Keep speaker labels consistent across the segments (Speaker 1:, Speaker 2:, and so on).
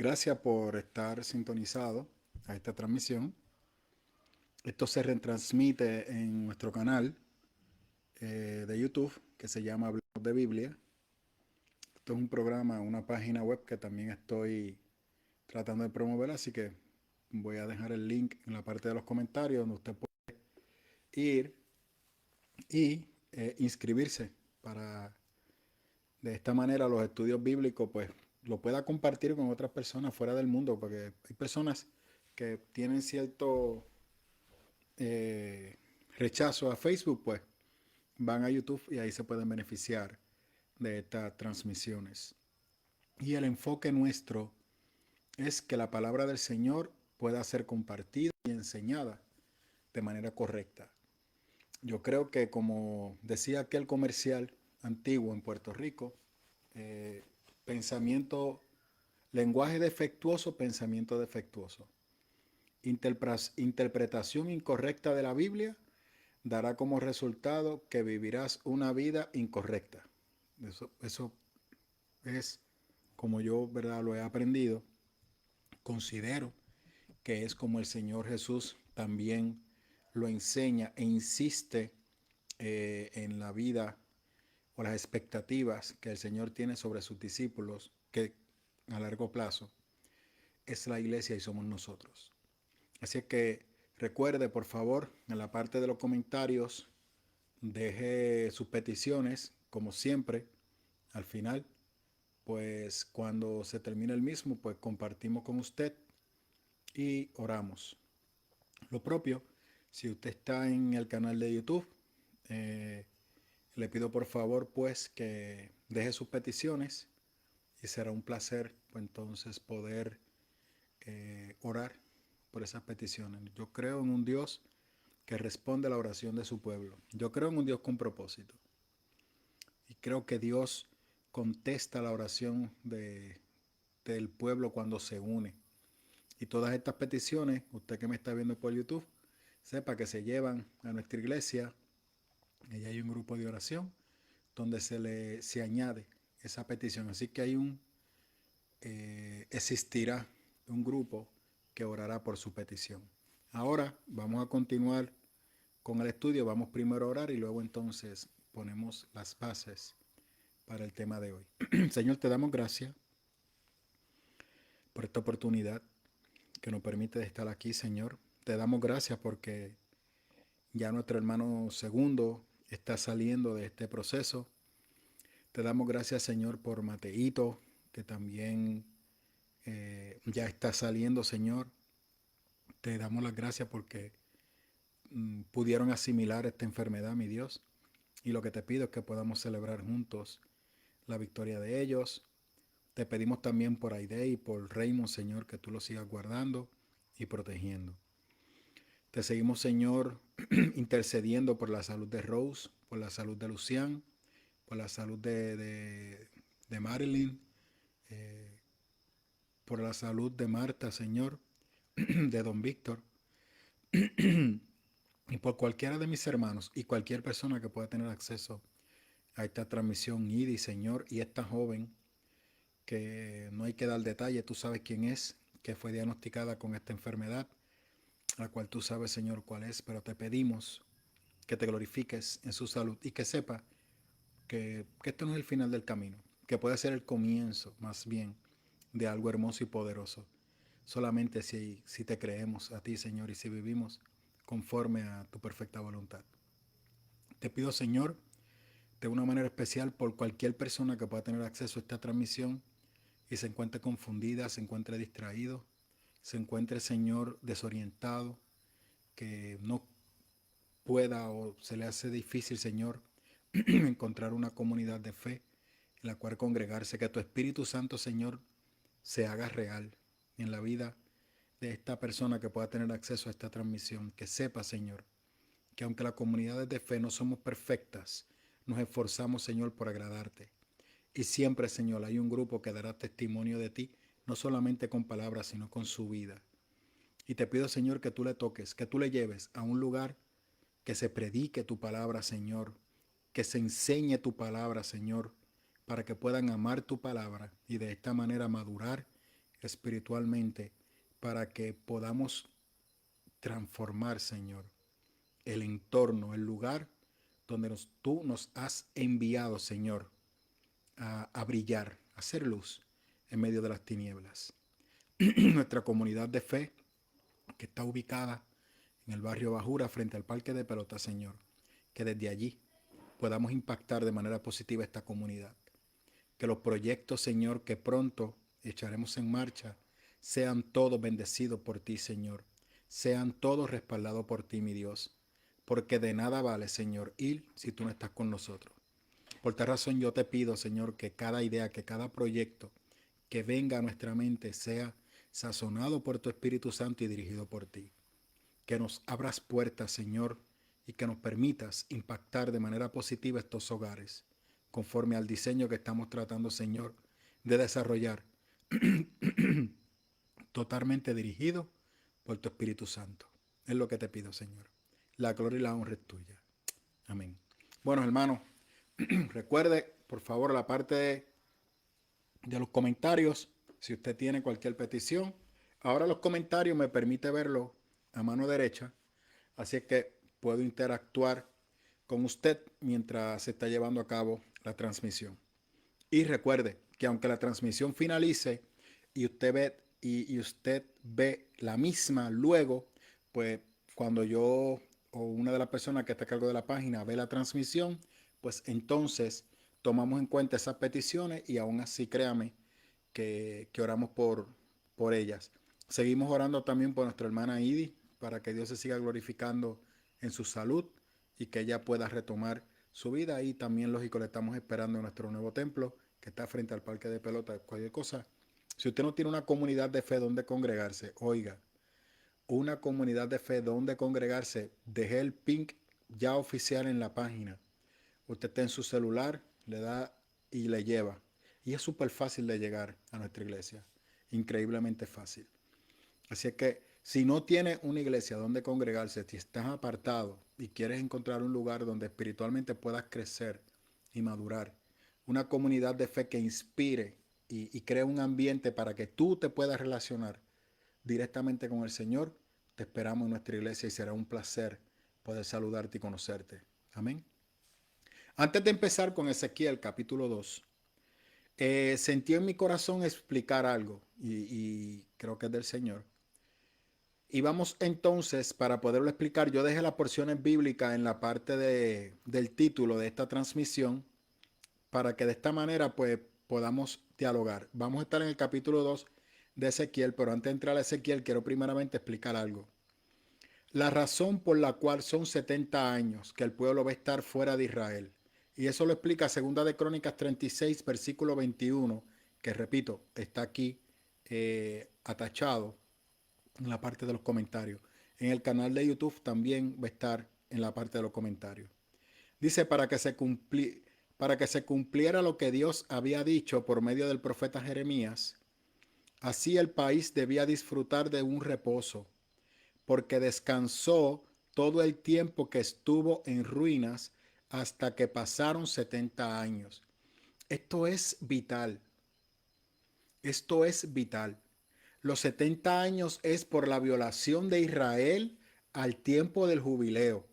Speaker 1: Gracias por estar sintonizado a esta transmisión. Esto se retransmite en nuestro canal de YouTube que se llama Hablemos de Biblia. Esto es un programa, una página web que también estoy tratando de promover, así que voy a dejar el link en la parte de los comentarios donde usted puede ir y inscribirse para de esta manera los estudios bíblicos pues lo pueda compartir con otras personas fuera del mundo, porque hay personas que tienen cierto eh, rechazo a Facebook, pues van a YouTube y ahí se pueden beneficiar de estas transmisiones. Y el enfoque nuestro es que la palabra del Señor pueda ser compartida y enseñada de manera correcta. Yo creo que, como decía aquel comercial antiguo en Puerto Rico, eh, pensamiento, lenguaje defectuoso, pensamiento defectuoso. Interpretación incorrecta de la Biblia dará como resultado que vivirás una vida incorrecta. Eso es como yo, ¿verdad?, lo he aprendido. Considero que es como el Señor Jesús también lo enseña e insiste en la vida o las expectativas que el Señor tiene sobre sus discípulos, que a largo plazo es la iglesia y somos nosotros. Así que recuerde, por favor, en la parte de los comentarios, deje sus peticiones, como siempre, al final, pues cuando se termine el mismo, pues compartimos con usted y oramos. Lo propio, si usted está en el canal de YouTube, eh, le pido por favor pues que deje sus peticiones y será un placer pues, entonces poder orar por esas peticiones. Yo creo en un Dios que responde a la oración de su pueblo. Yo creo en un Dios con propósito. Y creo que Dios contesta la oración del pueblo cuando se une. Y todas estas peticiones, usted que me está viendo por YouTube, sepa que se llevan a nuestra iglesia. Allí hay un grupo de oración donde se añade esa petición. Así que existirá un grupo que orará por su petición. Ahora vamos a continuar con el estudio. Vamos primero a orar y luego entonces ponemos las bases para el tema de hoy. Señor, te damos gracias por esta oportunidad que nos permite estar aquí, Señor. Te damos gracias porque ya nuestro hermano segundo está saliendo de este proceso. Te damos gracias, Señor, por Mateito, que también ya está saliendo, Señor. Te damos las gracias porque pudieron asimilar esta enfermedad, mi Dios. Y lo que te pido es que podamos celebrar juntos la victoria de ellos. Te pedimos también por Aide y por Raymond, Señor, que tú los sigas guardando y protegiendo. Te seguimos, Señor, intercediendo por la salud de Rose, por la salud de Lucian, por la salud de Marilyn, eh, por la salud de Marta, Señor, de Don Víctor, y por cualquiera de mis hermanos y cualquier persona que pueda tener acceso a esta transmisión, IDI, Señor, y esta joven que no hay que dar detalle, tú sabes quién es, que fue diagnosticada con esta enfermedad, la cual tú sabes, Señor, cuál es, pero te pedimos que te glorifiques en su salud y que sepa que esto no es el final del camino, que puede ser el comienzo, más bien, de algo hermoso y poderoso. Solamente si te creemos a ti, Señor, y si vivimos conforme a tu perfecta voluntad. Te pido, Señor, de una manera especial por cualquier persona que pueda tener acceso a esta transmisión y se encuentre confundida, se encuentre distraído, se encuentre, Señor, desorientado, que no pueda o se le hace difícil, Señor, encontrar una comunidad de fe en la cual congregarse, que tu Espíritu Santo, Señor, se haga real en la vida de esta persona que pueda tener acceso a esta transmisión, que sepa, Señor, que aunque las comunidades de fe no somos perfectas, nos esforzamos, Señor, por agradarte. Y siempre, Señor, hay un grupo que dará testimonio de ti, no solamente con palabras, sino con su vida. Y te pido, Señor, que tú le toques, que tú le lleves a un lugar que se predique tu palabra, Señor, que se enseñe tu palabra, Señor, para que puedan amar tu palabra y de esta manera madurar espiritualmente para que podamos transformar, Señor, el entorno, el lugar donde tú nos has enviado, Señor, a brillar, a hacer luz en medio de las tinieblas. Nuestra comunidad de fe, que está ubicada en el barrio Bajura, frente al parque de pelota, Señor, que desde allí podamos impactar de manera positiva esta comunidad. Que los proyectos, Señor, que pronto echaremos en marcha, sean todos bendecidos por ti, Señor. Sean todos respaldados por ti, mi Dios. Porque de nada vale, Señor, ir si tú no estás con nosotros. Por tal razón yo te pido, Señor, que cada idea, que cada proyecto que venga a nuestra mente sea sazonado por tu Espíritu Santo y dirigido por ti. Que nos abras puertas, Señor, y que nos permitas impactar de manera positiva estos hogares, conforme al diseño que estamos tratando, Señor, de desarrollar, totalmente dirigido por tu Espíritu Santo. Es lo que te pido, Señor. La gloria y la honra es tuya. Amén. Bueno, hermanos, recuerde, por favor, la parte de los comentarios, si usted tiene cualquier petición. Ahora los comentarios me permite verlo a mano derecha, así es que puedo interactuar con usted mientras se está llevando a cabo la transmisión. Y recuerde que aunque la transmisión finalice y usted ve la misma luego, pues cuando yo o una de las personas que está a cargo de la página ve la transmisión, pues entonces tomamos en cuenta esas peticiones y aún así créame que oramos por ellas. Seguimos orando también por nuestra hermana Idi para que Dios se siga glorificando en su salud y que ella pueda retomar su vida. Y también, lógico, le estamos esperando en nuestro nuevo templo que está frente al parque de pelota. Cualquier cosa, si usted no tiene una comunidad de fe donde congregarse, oiga, una comunidad de fe donde congregarse, dejé el pin ya oficial en la página. Usted está en su celular, le da y le lleva. Y es súper fácil de llegar a nuestra iglesia. Increíblemente fácil. Así es que si no tienes una iglesia donde congregarse, si estás apartado y quieres encontrar un lugar donde espiritualmente puedas crecer y madurar, una comunidad de fe que inspire y cree un ambiente para que tú te puedas relacionar directamente con el Señor, te esperamos en nuestra iglesia y será un placer poder saludarte y conocerte. Amén. Antes de empezar con Ezequiel capítulo 2, sentí en mi corazón explicar algo y creo que es del Señor. Y vamos entonces, para poderlo explicar, yo dejé las porciones bíblicas en la parte del título de esta transmisión para que de esta manera pues podamos dialogar. Vamos a estar en el capítulo 2 de Ezequiel, pero antes de entrar a Ezequiel quiero primeramente explicar algo. La razón por la cual son 70 años que el pueblo va a estar fuera de Israel. Y eso lo explica 2 de Crónicas 36, versículo 21, que repito, está aquí atachado en la parte de los comentarios. En el canal de YouTube también va a estar en la parte de los comentarios. Dice, para que se cumpliera lo que Dios había dicho por medio del profeta Jeremías, así el país debía disfrutar de un reposo, porque descansó todo el tiempo que estuvo en ruinas hasta que pasaron 70 años. Esto es vital. Esto es vital. Los 70 años es por la violación de Israel al tiempo del jubileo.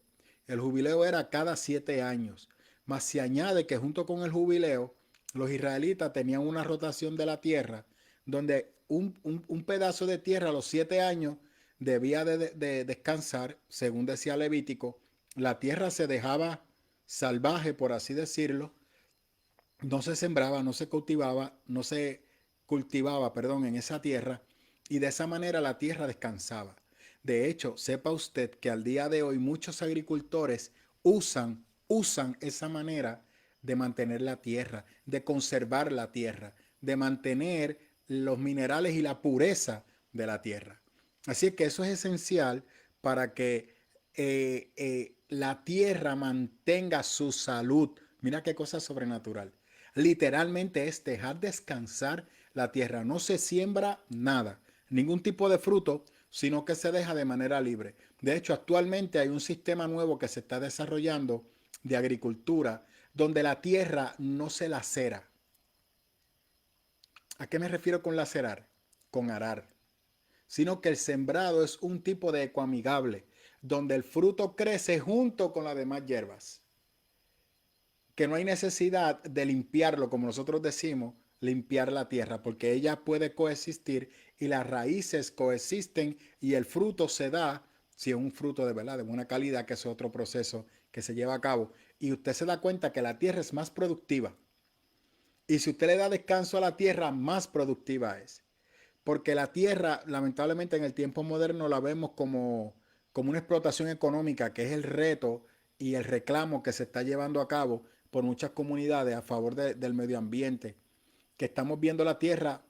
Speaker 1: El jubileo era cada 7 años. Mas se añade que junto con el jubileo, los israelitas tenían una rotación de la tierra, donde un pedazo de tierra a los 7 años debía de descansar, según decía Levítico. La tierra se dejaba salvaje, por así decirlo. No se sembraba, no se cultivaba, en esa tierra, y de esa manera la tierra descansaba. De hecho, sepa usted que al día de hoy muchos agricultores usan esa manera de mantener la tierra, de conservar la tierra, de mantener los minerales y la pureza de la tierra. Así es que eso es esencial para que la tierra mantenga su salud. Mira qué cosa sobrenatural. Literalmente es dejar descansar la tierra. No se siembra nada, ningún tipo de fruto, sino que se deja de manera libre. De hecho, actualmente hay un sistema nuevo que se está desarrollando de agricultura donde la tierra no se lacera. ¿A qué me refiero con lacerar? con arar, sino que el sembrado es un tipo de ecoamigable, donde el fruto crece junto con las demás hierbas, que no hay necesidad de limpiarlo, como nosotros decimos, limpiar la tierra, porque ella puede coexistir y las raíces coexisten y el fruto se da, si es un fruto de verdad, de buena calidad, que es otro proceso que se lleva a cabo, y usted se da cuenta que la tierra es más productiva. Y si usted le da descanso a la tierra, más productiva es. Porque la tierra, lamentablemente en el tiempo moderno, la vemos como una explotación económica, que es el reto y el reclamo que se está llevando a cabo por muchas comunidades a favor del medio ambiente, que estamos viendo la tierra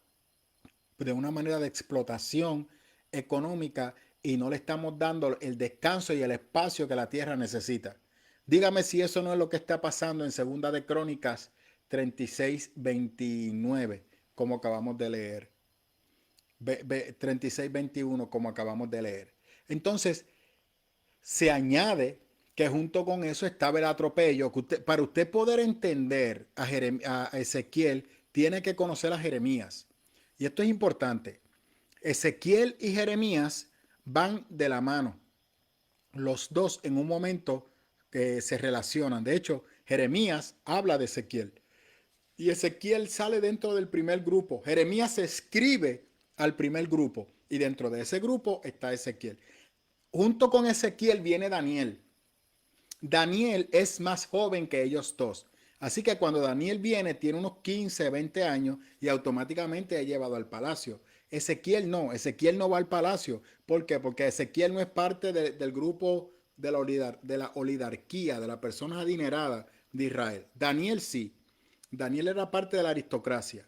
Speaker 1: de una manera de explotación económica y no le estamos dando el descanso y el espacio que la tierra necesita. Dígame si eso no es lo que está pasando en Segunda de Crónicas 36:29, como acabamos de leer. 36:21, como acabamos de leer. Entonces, se añade que junto con eso estaba el atropello. Para usted poder entender a Ezequiel, tiene que conocer a Jeremías. Y esto es importante. Ezequiel y Jeremías van de la mano. Los dos en un momento que se relacionan. De hecho, Jeremías habla de Ezequiel. Y Ezequiel sale dentro del primer grupo. Jeremías escribe al primer grupo. Y dentro de ese grupo está Ezequiel. Junto con Ezequiel viene Daniel. Daniel es más joven que ellos dos. Así que cuando Daniel viene, tiene unos 15, 20 años y automáticamente es llevado al palacio. Ezequiel no va al palacio. ¿Por qué? Porque Ezequiel no es parte del grupo de la oligarquía, de las personas adineradas de Israel. Daniel sí. Daniel era parte de la aristocracia.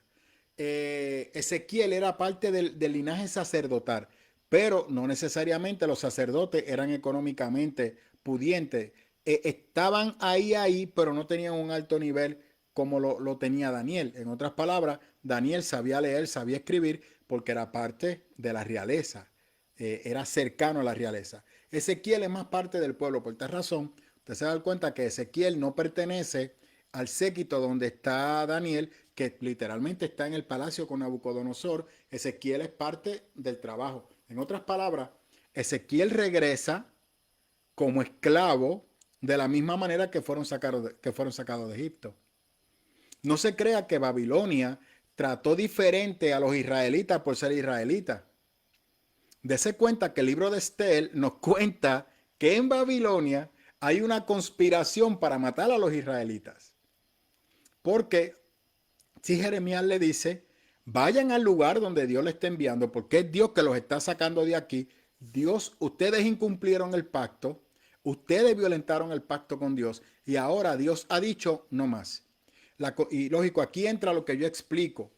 Speaker 1: Ezequiel era parte del linaje sacerdotal, pero no necesariamente los sacerdotes eran económicamente pudientes. Estaban ahí, pero no tenían un alto nivel como lo tenía Daniel. En otras palabras, Daniel sabía leer, sabía escribir, porque era parte de la realeza, era cercano a la realeza. Ezequiel es más parte del pueblo. Por esta razón, usted se da cuenta que Ezequiel no pertenece al séquito donde está Daniel, que literalmente está en el palacio con Nabucodonosor. Ezequiel es parte del trabajo. En otras palabras, Ezequiel regresa como esclavo de la misma manera que fueron sacados de Egipto. No se crea que Babilonia trató diferente a los israelitas por ser israelitas. Dese cuenta que el libro de Estel nos cuenta que en Babilonia hay una conspiración para matar a los israelitas. Porque si Jeremías le dice, vayan al lugar donde Dios le está enviando, porque es Dios que los está sacando de aquí. Dios, ustedes incumplieron el pacto, ustedes violentaron el pacto con Dios y ahora Dios ha dicho no más. Y lógico, aquí entra lo que yo explico.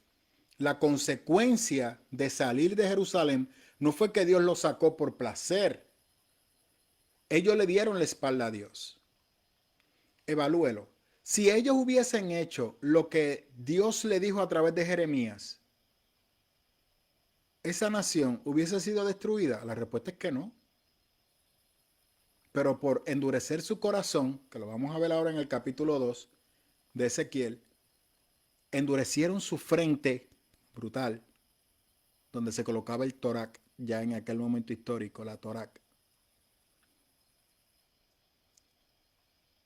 Speaker 1: La consecuencia de salir de Jerusalén no fue que Dios los sacó por placer. Ellos le dieron la espalda a Dios. Evalúelo. Si ellos hubiesen hecho lo que Dios le dijo a través de Jeremías, ¿esa nación hubiese sido destruida? La respuesta es que no. Pero por endurecer su corazón, que lo vamos a ver ahora en el capítulo 2 de Ezequiel, endurecieron su frente brutal, donde se colocaba el Torac, ya en aquel momento histórico, la Torac.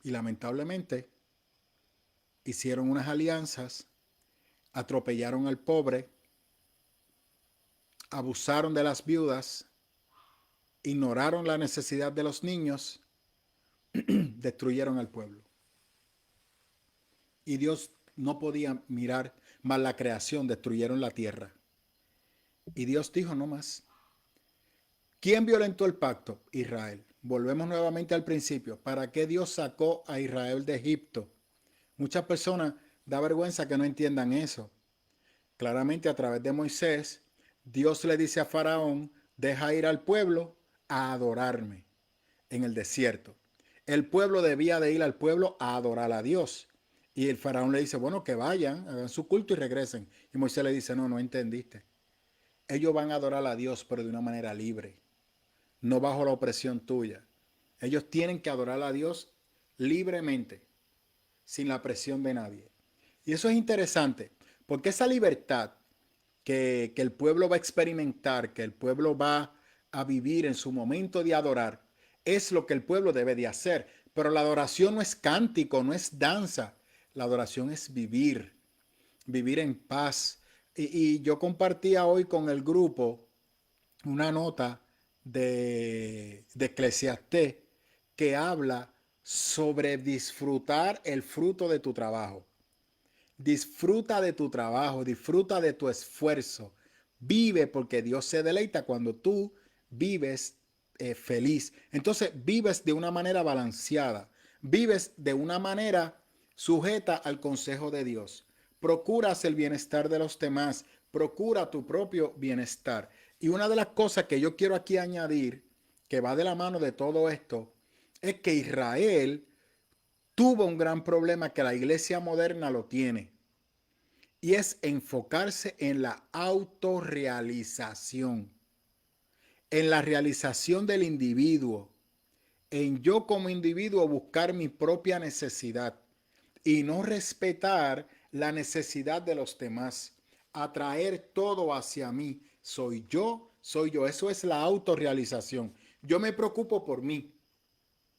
Speaker 1: Y lamentablemente hicieron unas alianzas, atropellaron al pobre, abusaron de las viudas, ignoraron la necesidad de los niños, destruyeron al pueblo. Y Dios no podía mirar más la creación, destruyeron la tierra. Y Dios dijo no más. ¿Quién violentó el pacto? Israel. Volvemos nuevamente al principio. ¿Para qué Dios sacó a Israel de Egipto? Muchas personas da vergüenza que no entiendan eso. Claramente a través de Moisés, Dios le dice a Faraón, deja ir al pueblo a adorarme en el desierto. El pueblo debía de ir al pueblo a adorar a Dios. Y el faraón le dice, bueno, que vayan, hagan su culto y regresen. Y Moisés le dice, no entendiste. Ellos van a adorar a Dios, pero de una manera libre, no bajo la opresión tuya. Ellos tienen que adorar a Dios libremente, sin la presión de nadie. Y eso es interesante, porque esa libertad que el pueblo va a experimentar, que el pueblo va a vivir en su momento de adorar, es lo que el pueblo debe de hacer. Pero la adoración no es cántico, no es danza. La adoración es vivir, vivir en paz. Y yo compartía hoy con el grupo una nota de Eclesiastés que habla sobre disfrutar el fruto de tu trabajo. Disfruta de tu trabajo, disfruta de tu esfuerzo. Vive porque Dios se deleita cuando tú vives feliz. Entonces vives de una manera balanceada. Vives de una manera sujeta al consejo de Dios. Procuras el bienestar de los demás. Procura tu propio bienestar. Y una de las cosas que yo quiero aquí añadir, que va de la mano de todo esto, es que Israel tuvo un gran problema que la iglesia moderna lo tiene. Y es enfocarse en la autorrealización, en la realización del individuo, en yo como individuo buscar mi propia necesidad y no respetar la necesidad de los demás, atraer todo hacia mí. Soy yo, soy yo. Eso es la autorrealización. Yo me preocupo por mí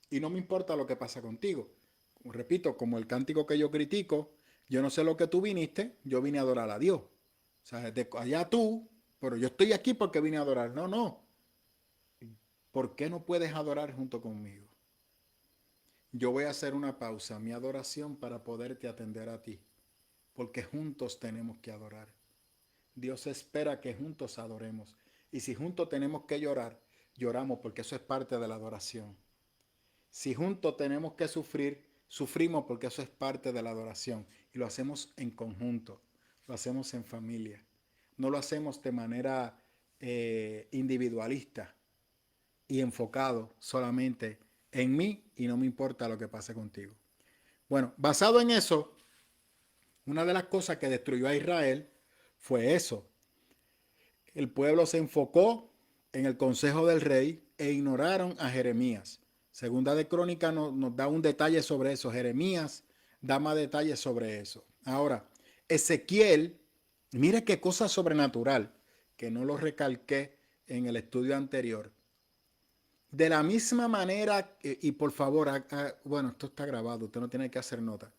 Speaker 1: y no me importa lo que pasa contigo. Repito, como el cántico que yo critico, yo no sé lo que tú viniste, yo vine a adorar a Dios. O sea, de allá tú, pero yo estoy aquí porque vine a adorar. No, no. ¿Por qué no puedes adorar junto conmigo? Yo voy a hacer una pausa, mi adoración, para poderte atender a ti, porque juntos tenemos que adorar. Dios espera que juntos adoremos. Y si juntos tenemos que llorar, lloramos porque eso es parte de la adoración. Si juntos tenemos que sufrir, sufrimos porque eso es parte de la adoración. Y lo hacemos en conjunto, lo hacemos en familia. No lo hacemos de manera individualista y enfocado solamente en mí y no me importa lo que pase contigo. Bueno, basado en eso, una de las cosas que destruyó a Israel fue eso. El pueblo se enfocó en el consejo del rey e ignoraron a Jeremías. Segunda de Crónica nos da un detalle sobre eso. Jeremías da más detalles sobre eso. Ahora, Ezequiel, mire qué cosa sobrenatural, que no lo recalqué en el estudio anterior. De la misma manera, y por favor, bueno, esto está grabado, usted no tiene que hacer nota.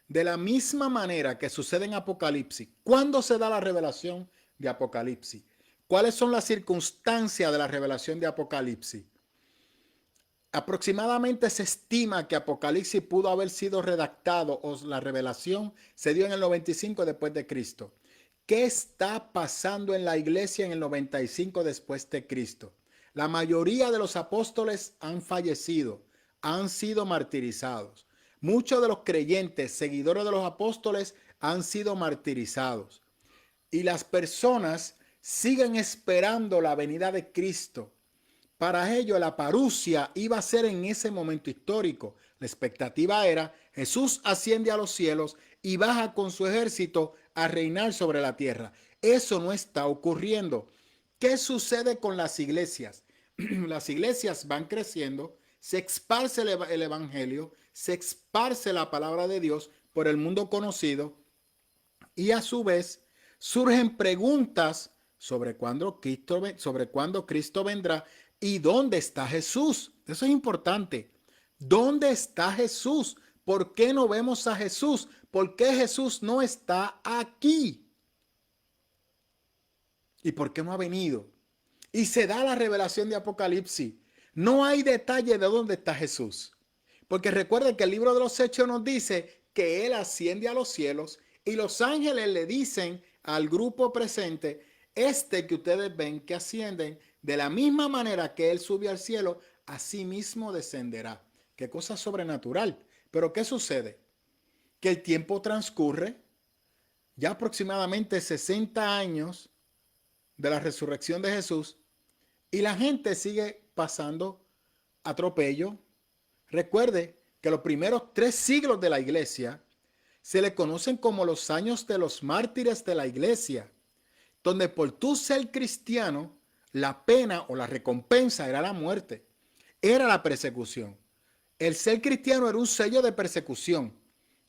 Speaker 1: De la misma manera que sucede en Apocalipsis, ¿cuándo se da la revelación de Apocalipsis? ¿Cuáles son las circunstancias de la revelación de Apocalipsis? Aproximadamente se estima que Apocalipsis pudo haber sido redactado o la revelación se dio en el 95 después de Cristo. ¿Qué está pasando en la iglesia en el 95 después de Cristo? La mayoría de los apóstoles han fallecido, han sido martirizados. Muchos de los creyentes, seguidores de los apóstoles, han sido martirizados. Y las personas siguen esperando la venida de Cristo. Para ello, la parusia iba a ser en ese momento histórico. La expectativa era, Jesús asciende a los cielos y baja con su ejército a reinar sobre la tierra. Eso no está ocurriendo. ¿Qué sucede con las iglesias? Las iglesias van creciendo, se esparce el evangelio, se esparce la palabra de Dios por el mundo conocido y a su vez surgen preguntas sobre cuándo Cristo vendrá y dónde está Jesús. Eso es importante. ¿Dónde está Jesús? ¿Por qué no vemos a Jesús? ¿Por qué Jesús no está aquí? ¿Y por qué no ha venido? Y se da la revelación de Apocalipsis. No hay detalle de dónde está Jesús. Porque recuerden que el libro de los Hechos nos dice que Él asciende a los cielos y los ángeles le dicen al grupo presente, que ustedes ven que ascienden, de la misma manera que Él sube al cielo, así mismo descenderá. Qué cosa sobrenatural. Pero ¿qué sucede? Que el tiempo transcurre, ya aproximadamente 60 años de la resurrección de Jesús, y la gente sigue pasando atropello. Recuerde que los primeros 3 siglos de la iglesia se le conocen como los años de los mártires de la iglesia, donde por tú ser cristiano, la pena o la recompensa era la muerte, era la persecución. El ser cristiano era un sello de persecución.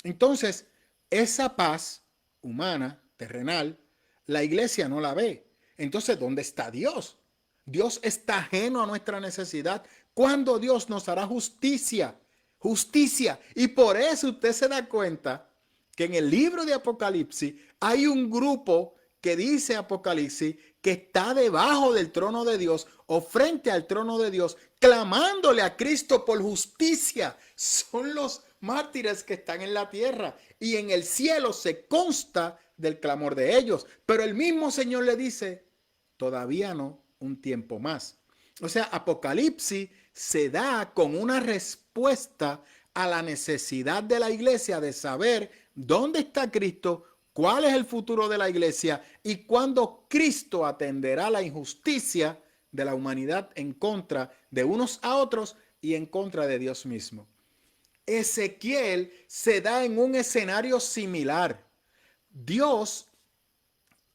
Speaker 1: Entonces, esa paz humana, terrenal, La iglesia no la ve. Entonces, ¿dónde está Dios? Dios está ajeno a nuestra necesidad. ¿Cuándo Dios nos hará justicia? Justicia. Y por eso usted se da cuenta que en el libro de Apocalipsis hay un grupo que dice Apocalipsis que está debajo del trono de Dios o frente al trono de Dios, clamándole a Cristo por justicia. Son los mártires que están en la tierra y en el cielo se consta del clamor de ellos. Pero el mismo Señor le dice, todavía no, un tiempo más. O sea, Apocalipsis se da con una respuesta a la necesidad de la iglesia de saber dónde está Cristo, cuál es el futuro de la iglesia y cuándo Cristo atenderá la injusticia de la humanidad en contra de unos a otros y en contra de Dios mismo. Ezequiel se da en un escenario similar. Dios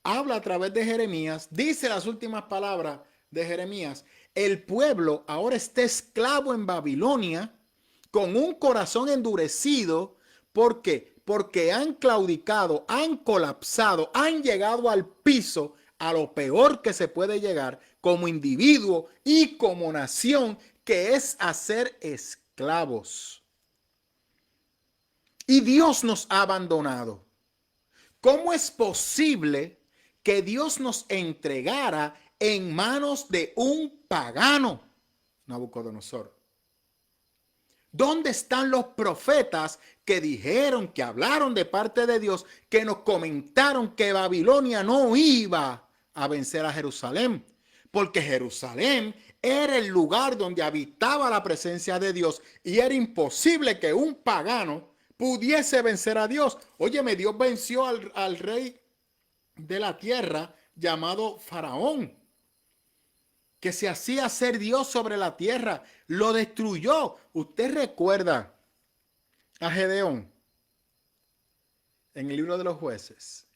Speaker 1: habla a través de Jeremías, dice las últimas palabras de Jeremías: el pueblo ahora está esclavo en Babilonia con un corazón endurecido. ¿Por qué? Porque han claudicado, han colapsado, han llegado al piso, a lo peor que se puede llegar como individuo y como nación, que es a ser esclavos. Y Dios nos ha abandonado. ¿Cómo es posible que Dios nos entregara en manos de un pagano? Nabucodonosor. ¿Dónde están los profetas que dijeron, que hablaron de parte de Dios, que nos comentaron que Babilonia no iba a vencer a Jerusalén? Porque Jerusalén era el lugar donde habitaba la presencia de Dios y era imposible que un pagano pudiese vencer a Dios. Óyeme, Dios venció al rey de la tierra llamado Faraón, que se hacía ser Dios sobre la tierra, lo destruyó. Usted recuerda a Gedeón en el libro de los jueces,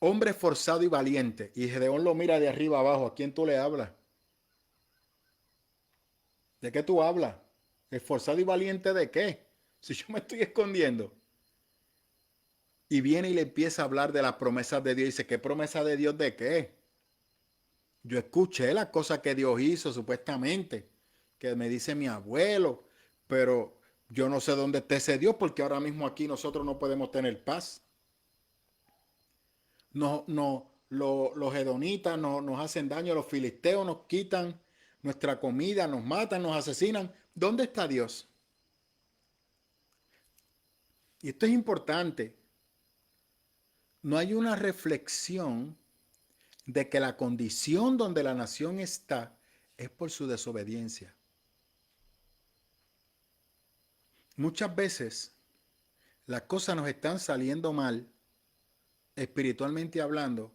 Speaker 1: hombre forzado y valiente, y Gedeón lo mira de arriba abajo. ¿A quién tú le hablas? ¿De qué tú hablas? ¿Esforzado y valiente de qué? Si yo me estoy escondiendo. Y viene y le empieza a hablar de las promesas de Dios. Y dice, ¿qué promesa de Dios de qué? Yo escuché las cosas que Dios hizo supuestamente, que me dice mi abuelo, pero yo no sé dónde está ese Dios, porque ahora mismo aquí nosotros no podemos tener paz. Los hedonitas nos hacen daño, los filisteos nos quitan nuestra comida, nos matan, nos asesinan. ¿Dónde está Dios? Y esto es importante. No hay una reflexión de que la condición donde la nación está es por su desobediencia. Muchas veces las cosas nos están saliendo mal, espiritualmente hablando,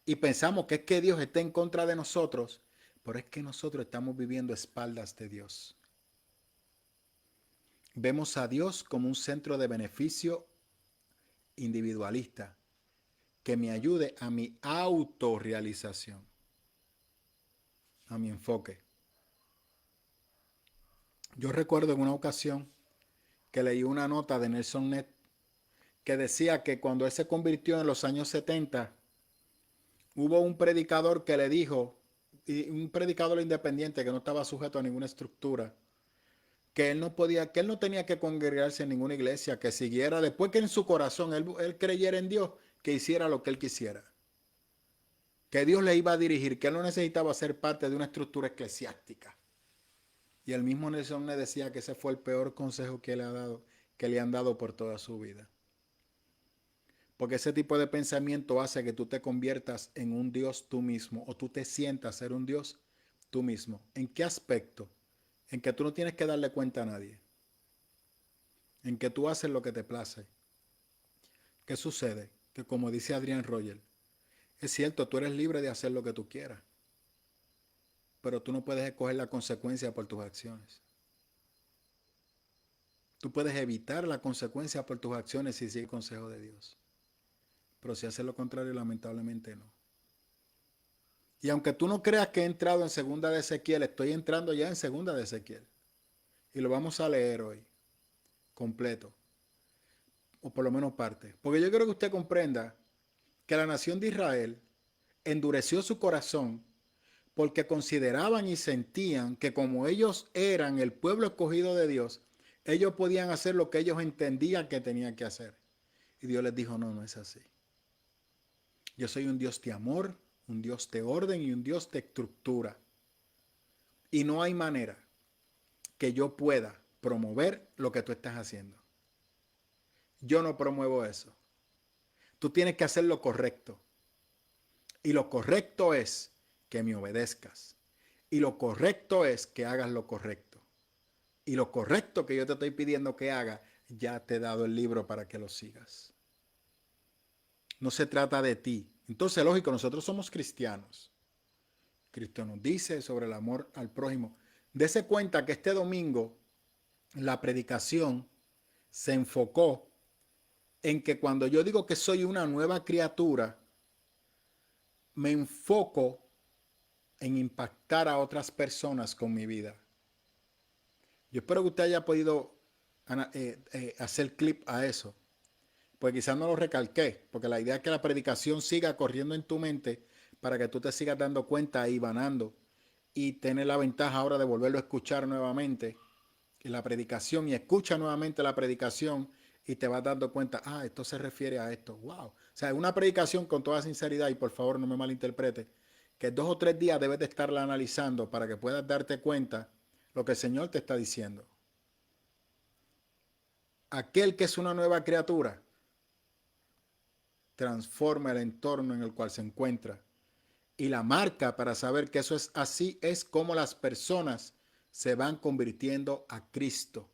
Speaker 1: y pensamos que es que Dios está en contra de nosotros, pero es que nosotros estamos viviendo a espaldas de Dios. Vemos a Dios como un centro de beneficio individualista que me ayude a mi autorrealización, a mi enfoque. Yo recuerdo en una ocasión que leí una nota de Nelson Ned que decía que cuando él se convirtió en los años 70, hubo un predicador que le dijo, y un predicador independiente que no estaba sujeto a ninguna estructura, que él no podía, que él no tenía que congregarse en ninguna iglesia, que siguiera, después que en su corazón él creyera en Dios, que hiciera lo que él quisiera. Que Dios le iba a dirigir, que él no necesitaba ser parte de una estructura eclesiástica. Y el mismo Nelson le decía que ese fue el peor consejo que le han dado por toda su vida. Porque ese tipo de pensamiento hace que tú te conviertas en un Dios tú mismo, o tú te sientas ser un Dios tú mismo. ¿En qué aspecto? En que tú no tienes que darle cuenta a nadie. En que tú haces lo que te place. ¿Qué sucede? Que como dice Adrián Rogers, es cierto, tú eres libre de hacer lo que tú quieras, pero tú no puedes escoger la consecuencia por tus acciones. Tú puedes evitar la consecuencia por tus acciones si sigues el consejo de Dios. Pero si haces lo contrario, lamentablemente no. Y aunque tú no creas que he entrado en segunda de Ezequiel, estoy entrando ya en segunda de Ezequiel. Y lo vamos a leer hoy, completo. o por lo menos parte. Porque yo quiero que usted comprenda que la nación de Israel endureció su corazón porque consideraban y sentían que como ellos eran el pueblo escogido de Dios, ellos podían hacer lo que ellos entendían que tenían que hacer. Y Dios les dijo, no, no es así. Yo soy un Dios de amor, un Dios de orden y un Dios de estructura. Y no hay manera que yo pueda promover lo que tú estás haciendo. Yo no promuevo eso. Tú tienes que hacer lo correcto. Y lo correcto es que me obedezcas. Y lo correcto es que hagas lo correcto. Y lo correcto que yo te estoy pidiendo que hagas, ya te he dado el libro para que lo sigas. No se trata de ti. Entonces, lógico, nosotros somos cristianos. Cristo nos dice sobre el amor al prójimo. Dese cuenta que este domingo la predicación se enfocó en que cuando yo digo que soy una nueva criatura, me enfoco en impactar a otras personas con mi vida. Yo espero que usted haya podido hacer clip a eso, pues quizás no lo recalqué, porque la idea es que la predicación siga corriendo en tu mente para que tú te sigas dando cuenta y vanando y tener la ventaja ahora de volverlo a escuchar nuevamente en la predicación y escucha nuevamente la predicación y te vas dando cuenta, esto se refiere a esto, wow. O sea, una predicación con toda sinceridad, y por favor no me malinterprete, que 2 o 3 días debes de estarla analizando para que puedas darte cuenta lo que el Señor te está diciendo. Aquel que es una nueva criatura transforma el entorno en el cual se encuentra. Y la marca para saber que eso es así es cómo las personas se van convirtiendo a Cristo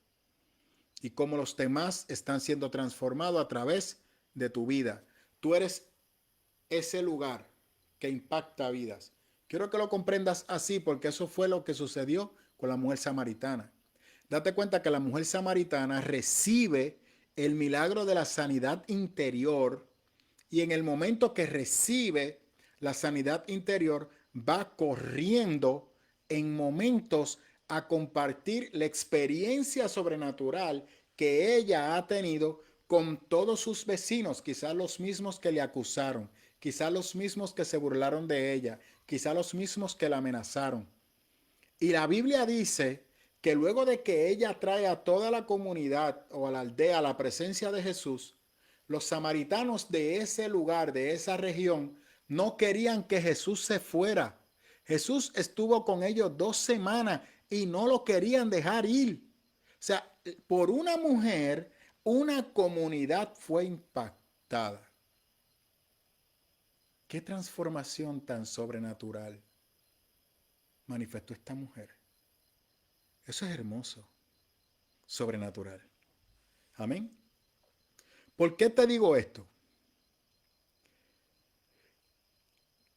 Speaker 1: y cómo los demás están siendo transformados a través de tu vida. Tú eres ese lugar que impacta vidas. Quiero que lo comprendas así porque eso fue lo que sucedió con la mujer samaritana. Date cuenta que la mujer samaritana recibe el milagro de la sanidad interior y en el momento que recibe la sanidad interior va corriendo en momentos a compartir la experiencia sobrenatural que ella ha tenido con todos sus vecinos, quizás los mismos que le acusaron, quizás los mismos que se burlaron de ella, quizás los mismos que la amenazaron. Y la Biblia dice que luego de que ella trae a toda la comunidad o a la aldea a la presencia de Jesús, los samaritanos de ese lugar, de esa región, no querían que Jesús se fuera. Jesús estuvo con ellos 2 semanas y no lo querían dejar ir. O sea, por una mujer, una comunidad fue impactada. ¿Qué transformación tan sobrenatural manifestó esta mujer? Eso es hermoso, sobrenatural. Amén. ¿Por qué te digo esto?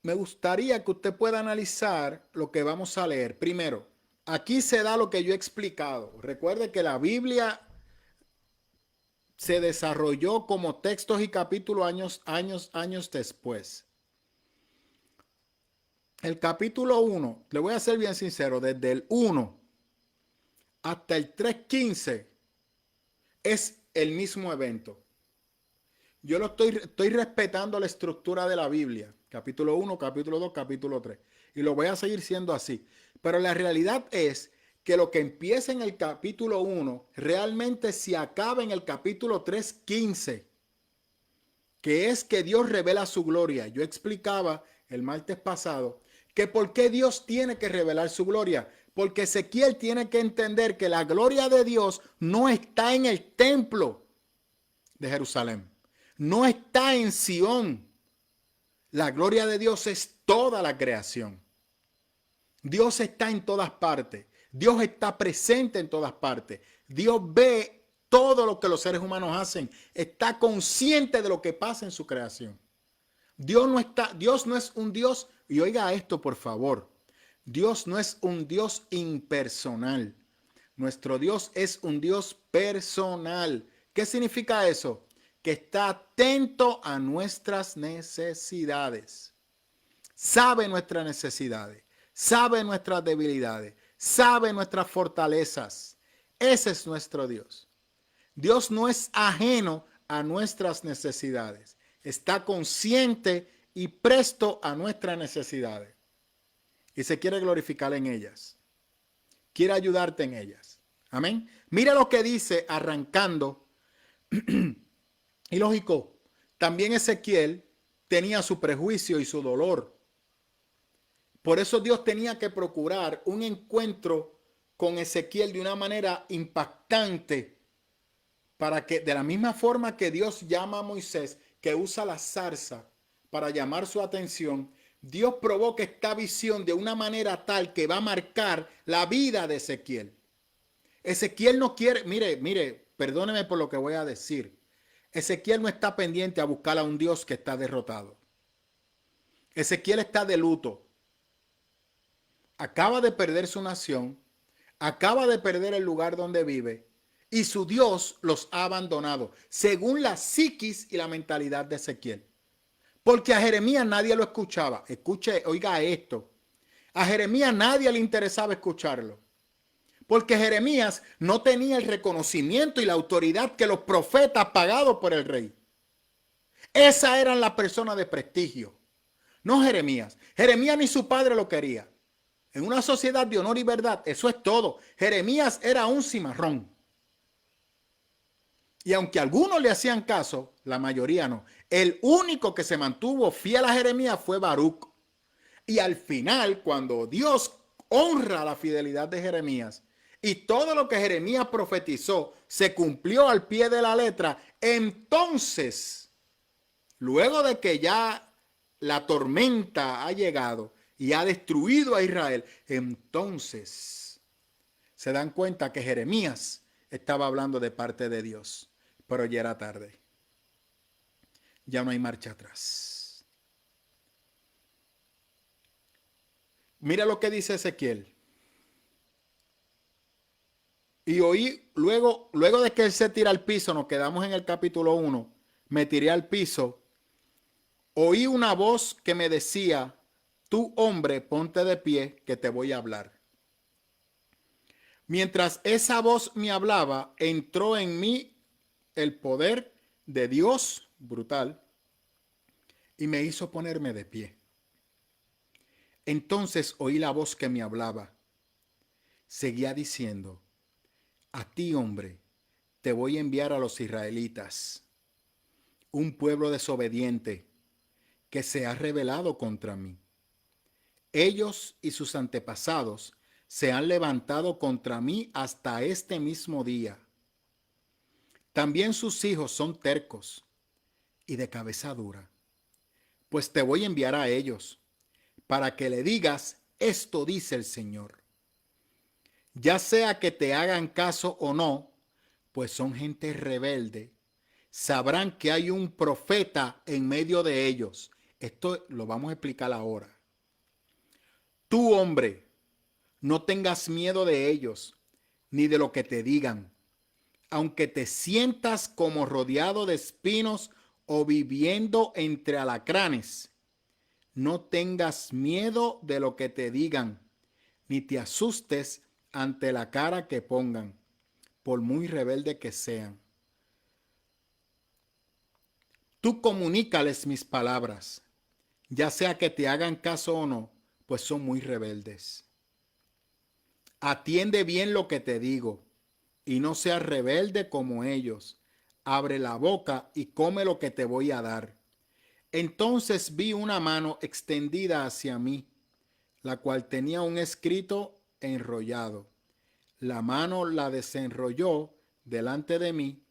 Speaker 1: Me gustaría que usted pueda analizar lo que vamos a leer. Primero, aquí se da lo que yo he explicado. Recuerde que la Biblia se desarrolló como textos y capítulos años después. El capítulo 1, le voy a ser bien sincero, desde el 1 hasta el 3:15 es el mismo evento. Yo estoy respetando la estructura de la Biblia. Capítulo 1, capítulo 2, capítulo 3. Y lo voy a seguir siendo así. Pero la realidad es que lo que empieza en el capítulo 1 realmente se acaba en el capítulo 3:15. Que es que Dios revela su gloria. Yo explicaba el martes pasado que por qué Dios tiene que revelar su gloria. Porque Ezequiel tiene que entender que la gloria de Dios no está en el templo de Jerusalén. No está en Sión. La gloria de Dios es toda la creación. Dios está en todas partes. Dios está presente en todas partes. Dios ve todo lo que los seres humanos hacen. Está consciente de lo que pasa en su creación. Dios no es un Dios, y oiga esto por favor. Dios no es un Dios impersonal. Nuestro Dios es un Dios personal. ¿Qué significa eso? Que está atento a nuestras necesidades. Sabe nuestras necesidades, sabe nuestras debilidades, sabe nuestras fortalezas. Ese es nuestro Dios. Dios no es ajeno a nuestras necesidades. Está consciente y presto a nuestras necesidades. Y se quiere glorificar en ellas. Quiere ayudarte en ellas. Amén. Mira lo que dice arrancando. Y lógico, también Ezequiel tenía su prejuicio y su dolor. Por eso Dios tenía que procurar un encuentro con Ezequiel de una manera impactante, para que de la misma forma que Dios llama a Moisés, que usa la zarza para llamar su atención, Dios provoca esta visión de una manera tal que va a marcar la vida de Ezequiel. Ezequiel no quiere, mire, perdóneme por lo que voy a decir. Ezequiel no está pendiente a buscar a un Dios que está derrotado. Ezequiel está de luto. Acaba de perder su nación, acaba de perder el lugar donde vive y su Dios los ha abandonado, según la psiquis y la mentalidad de Ezequiel. Porque a Jeremías nadie lo escuchaba. Escuche, oiga esto. A Jeremías nadie le interesaba escucharlo. Porque Jeremías no tenía el reconocimiento y la autoridad que los profetas pagados por el rey. Esas eran las personas de prestigio. No Jeremías. Jeremías ni su padre lo quería. En una sociedad de honor y verdad, eso es todo. Jeremías era un cimarrón. Y aunque algunos le hacían caso, la mayoría no. El único que se mantuvo fiel a Jeremías fue Baruc. Y al final, cuando Dios honra la fidelidad de Jeremías y todo lo que Jeremías profetizó se cumplió al pie de la letra, entonces, luego de que ya la tormenta ha llegado y ha destruido a Israel, entonces se dan cuenta que Jeremías estaba hablando de parte de Dios, pero ya era tarde. Ya no hay marcha atrás. Mira lo que dice Ezequiel. Y oí, luego de que él se tira al piso, nos quedamos en el capítulo 1, me tiré al piso, oí una voz que me decía, tú hombre, ponte de pie, que te voy a hablar. Mientras esa voz me hablaba, entró en mí el poder de Dios brutal y me hizo ponerme de pie. Entonces oí la voz que me hablaba. Seguía diciendo, a ti, hombre, te voy a enviar a los israelitas, un pueblo desobediente que se ha rebelado contra mí. Ellos y sus antepasados se han levantado contra mí hasta este mismo día. También sus hijos son tercos y de cabeza dura. Pues te voy a enviar a ellos para que le digas, esto dice el Señor. Ya sea que te hagan caso o no, pues son gente rebelde, sabrán que hay un profeta en medio de ellos. Esto lo vamos a explicar ahora. Tú, hombre, no tengas miedo de ellos, ni de lo que te digan, aunque te sientas como rodeado de espinos o viviendo entre alacranes. No tengas miedo de lo que te digan, ni te asustes ante la cara que pongan, por muy rebelde que sean. Tú comunícales mis palabras, ya sea que te hagan caso o no, pues son muy rebeldes. Atiende bien lo que te digo, y no seas rebelde como ellos. Abre la boca y come lo que te voy a dar. Entonces vi una mano extendida hacia mí, la cual tenía un escrito enrollado. La mano la desenrolló delante de mí.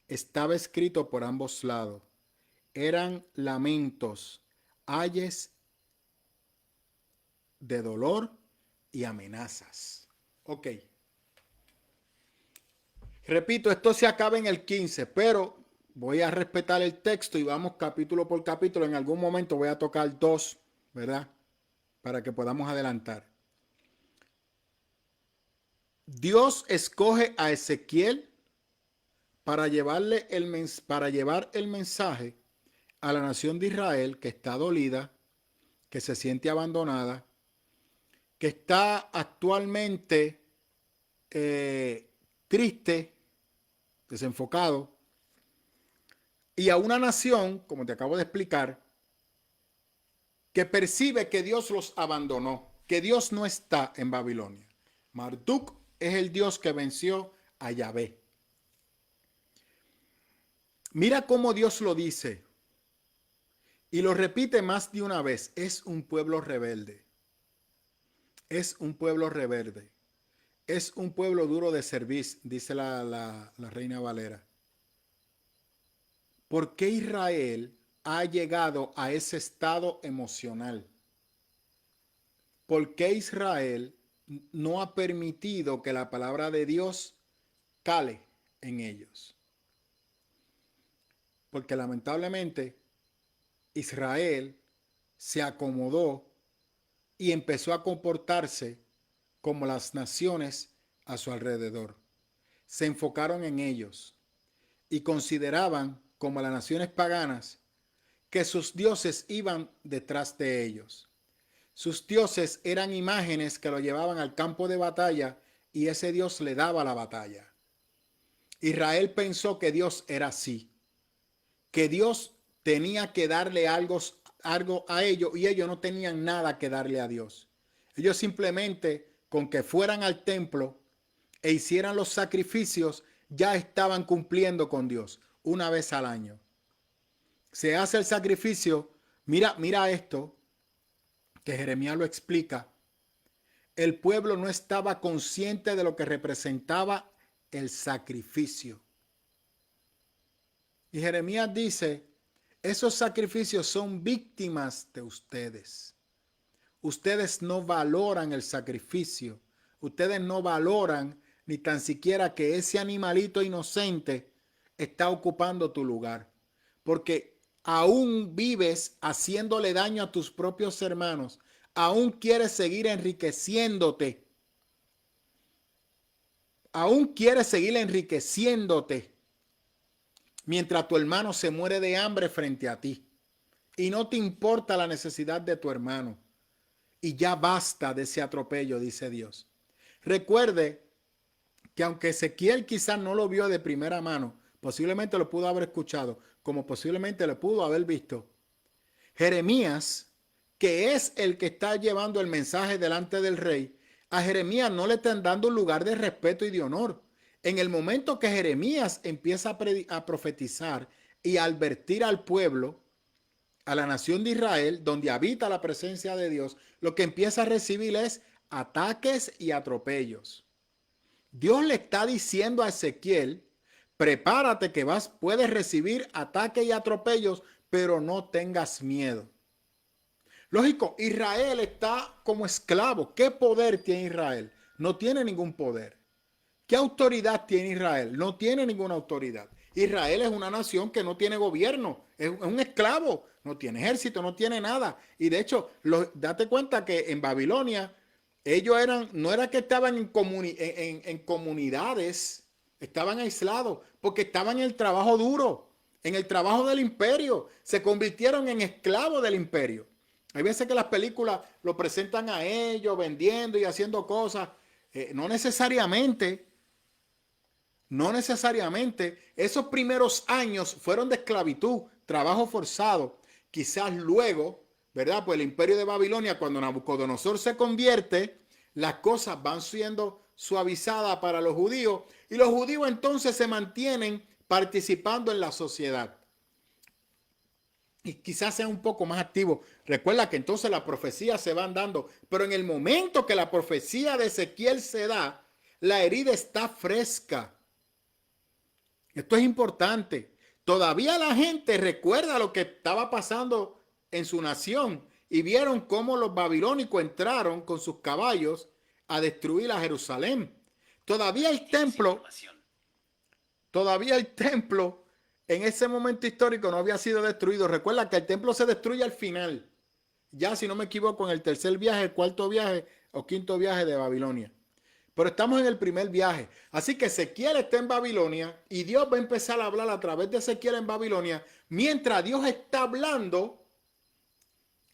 Speaker 1: Estaba escrito por ambos lados. Eran lamentos, ayes de dolor y amenazas. Ok. Repito, esto se acaba en el 15, pero voy a respetar el texto y vamos capítulo por capítulo. En algún momento voy a tocar 2, ¿verdad? Para que podamos adelantar. Dios escoge a Ezequiel para llevar el mensaje a la nación de Israel, que está dolida, que se siente abandonada, que está actualmente triste, desenfocado, y a una nación, como te acabo de explicar, que percibe que Dios los abandonó, que Dios no está en Babilonia. Marduk es el Dios que venció a Yahvé. Mira cómo Dios lo dice y lo repite más de una vez. Es un pueblo rebelde. Es un pueblo rebelde. Es un pueblo duro de cerviz, dice la Reina Valera. ¿Por qué Israel ha llegado a ese estado emocional? ¿Por qué Israel no ha permitido que la palabra de Dios cale en ellos? Porque lamentablemente Israel se acomodó y empezó a comportarse como las naciones a su alrededor. Se enfocaron en ellos y consideraban, como las naciones paganas, que sus dioses iban detrás de ellos. Sus dioses eran imágenes que lo llevaban al campo de batalla y ese Dios le daba la batalla. Israel pensó que Dios era así, que Dios tenía que darle algo a ellos y ellos no tenían nada que darle a Dios. Ellos simplemente con que fueran al templo e hicieran los sacrificios ya estaban cumpliendo con Dios una vez al año. Se hace el sacrificio, mira esto, que Jeremías lo explica. El pueblo no estaba consciente de lo que representaba el sacrificio. Y Jeremías dice, esos sacrificios son víctimas de ustedes. Ustedes no valoran el sacrificio. Ustedes no valoran ni tan siquiera que ese animalito inocente está ocupando tu lugar. Porque aún vives haciéndole daño a tus propios hermanos. Aún quieres seguir enriqueciéndote. Aún quieres seguir enriqueciéndote mientras tu hermano se muere de hambre frente a ti. Y no te importa la necesidad de tu hermano. Y ya basta de ese atropello, dice Dios. Recuerde que aunque Ezequiel quizás no lo vio de primera mano, posiblemente lo pudo haber escuchado, como posiblemente lo pudo haber visto. Jeremías, que es el que está llevando el mensaje delante del rey, a Jeremías no le están dando un lugar de respeto y de honor. En el momento que Jeremías empieza a profetizar y a advertir al pueblo, a la nación de Israel, donde habita la presencia de Dios, lo que empieza a recibir es ataques y atropellos. Dios le está diciendo a Ezequiel, prepárate que puedes recibir ataques y atropellos, pero no tengas miedo. Lógico, Israel está como esclavo. ¿Qué poder tiene Israel? No tiene ningún poder. ¿Qué autoridad tiene Israel? No tiene ninguna autoridad. Israel es una nación que no tiene gobierno, es un esclavo, no tiene ejército, no tiene nada. Y de hecho, date cuenta que en Babilonia, ellos no era que estaban en comunidades, estaban aislados, porque estaban en el trabajo duro, en el trabajo del imperio, se convirtieron en esclavos del imperio. Hay veces que las películas lo presentan a ellos vendiendo y haciendo cosas, no necesariamente. No necesariamente. Esos primeros años fueron de esclavitud, trabajo forzado. Quizás luego, ¿verdad? Pues el imperio de Babilonia, cuando Nabucodonosor se convierte, las cosas van siendo suavizadas para los judíos y los judíos entonces se mantienen participando en la sociedad. Y quizás sean un poco más activos. Recuerda que entonces las profecías se van dando, pero en el momento que la profecía de Ezequiel se da, la herida está fresca. Esto es importante. Todavía la gente recuerda lo que estaba pasando en su nación y vieron cómo los babilónicos entraron con sus caballos a destruir a Jerusalén. Todavía el templo en ese momento histórico no había sido destruido. Recuerda que el templo se destruye al final. Ya, si no me equivoco, en el tercer viaje, el cuarto viaje o quinto viaje de Babilonia. Pero estamos en el primer viaje. Así que Ezequiel está en Babilonia y Dios va a empezar a hablar a través de Ezequiel en Babilonia, mientras Dios está hablando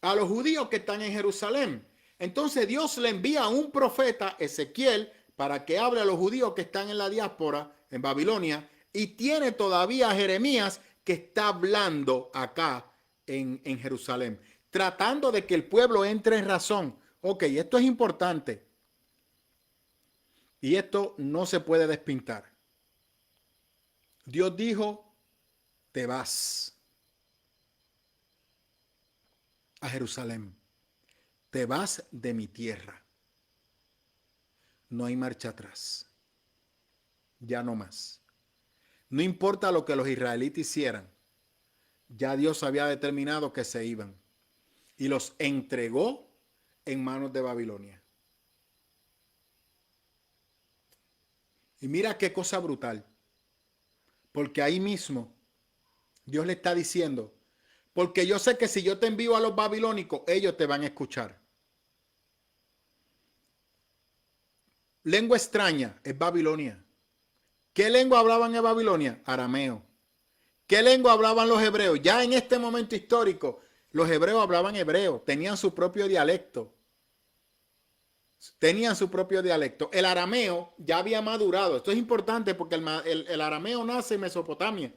Speaker 1: a los judíos que están en Jerusalén. Entonces Dios le envía a un profeta, Ezequiel, para que hable a los judíos que están en la diáspora, en Babilonia, y tiene todavía a Jeremías, que está hablando acá en Jerusalén, tratando de que el pueblo entre en razón. Ok, esto es importante y esto no se puede despintar. Dios dijo, te vas a Jerusalén, te vas de mi tierra. No hay marcha atrás, ya no más. No importa lo que los israelitas hicieran, ya Dios había determinado que se iban y los entregó en manos de Babilonia. Y mira qué cosa brutal, porque ahí mismo Dios le está diciendo, porque yo sé que si yo te envío a los babilónicos, ellos te van a escuchar. Lengua extraña es Babilonia. ¿Qué lengua hablaban en Babilonia? Arameo. ¿Qué lengua hablaban los hebreos? Ya en este momento histórico, los hebreos hablaban hebreo, tenían su propio dialecto. Tenían su propio dialecto. El arameo ya había madurado. Esto es importante porque el arameo nace en Mesopotamia.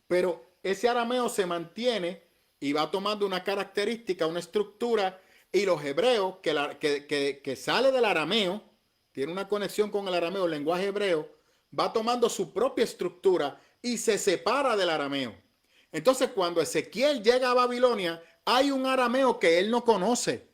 Speaker 1: Pero ese arameo se mantiene y va tomando una característica, una estructura. Y los hebreos, que sale del arameo, tiene una conexión con el arameo, el lenguaje hebreo, va tomando su propia estructura y se separa del arameo. Entonces, cuando Ezequiel llega a Babilonia, hay un arameo que él no conoce.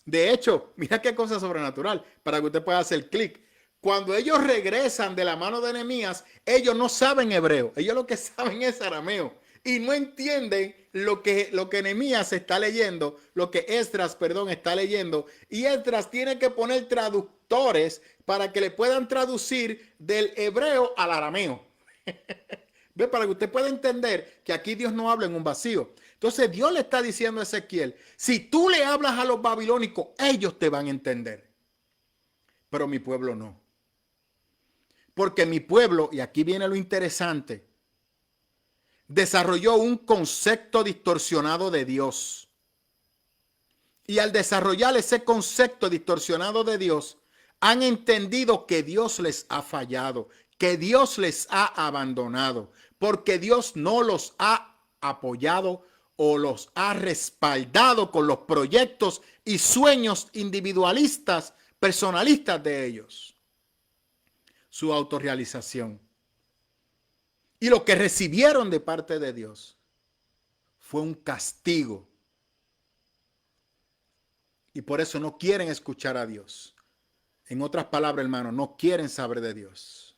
Speaker 1: De hecho, mira qué cosa sobrenatural, para que usted pueda hacer clic. Cuando ellos regresan de la mano de Nehemías, ellos no saben hebreo, ellos lo que saben es arameo y no entienden lo que Nehemías está leyendo, lo que Esdras, perdón, está leyendo. Y Esdras tiene que poner traductores para que le puedan traducir del hebreo al arameo. ¿Ve? Para que usted pueda entender que aquí Dios no habla en un vacío. Entonces Dios le está diciendo a Ezequiel, si tú le hablas a los babilónicos, ellos te van a entender. Pero mi pueblo no. Porque mi pueblo, y aquí viene lo interesante, desarrolló un concepto distorsionado de Dios. Y al desarrollar ese concepto distorsionado de Dios, han entendido que Dios les ha fallado, que Dios les ha abandonado, porque Dios no los ha apoyado o los ha respaldado con los proyectos y sueños individualistas, personalistas de ellos. Su autorrealización. Y lo que recibieron de parte de Dios fue un castigo. Y por eso no quieren escuchar a Dios. En otras palabras, hermano, no quieren saber de Dios.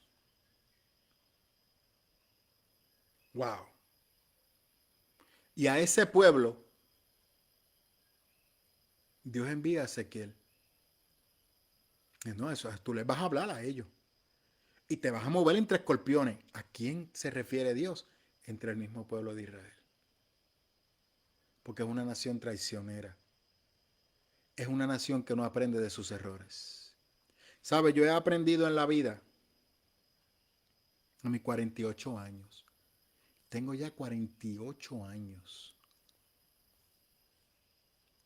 Speaker 1: Wow. Y a ese pueblo, Dios envía a Ezequiel. Y no, eso, tú les vas a hablar a ellos. Y te vas a mover entre escorpiones. ¿A quién se refiere Dios? Entre el mismo pueblo de Israel. Porque es una nación traicionera. Es una nación que no aprende de sus errores. ¿Sabe? Yo he aprendido en la vida, a mis 48 años. Tengo ya 48 años.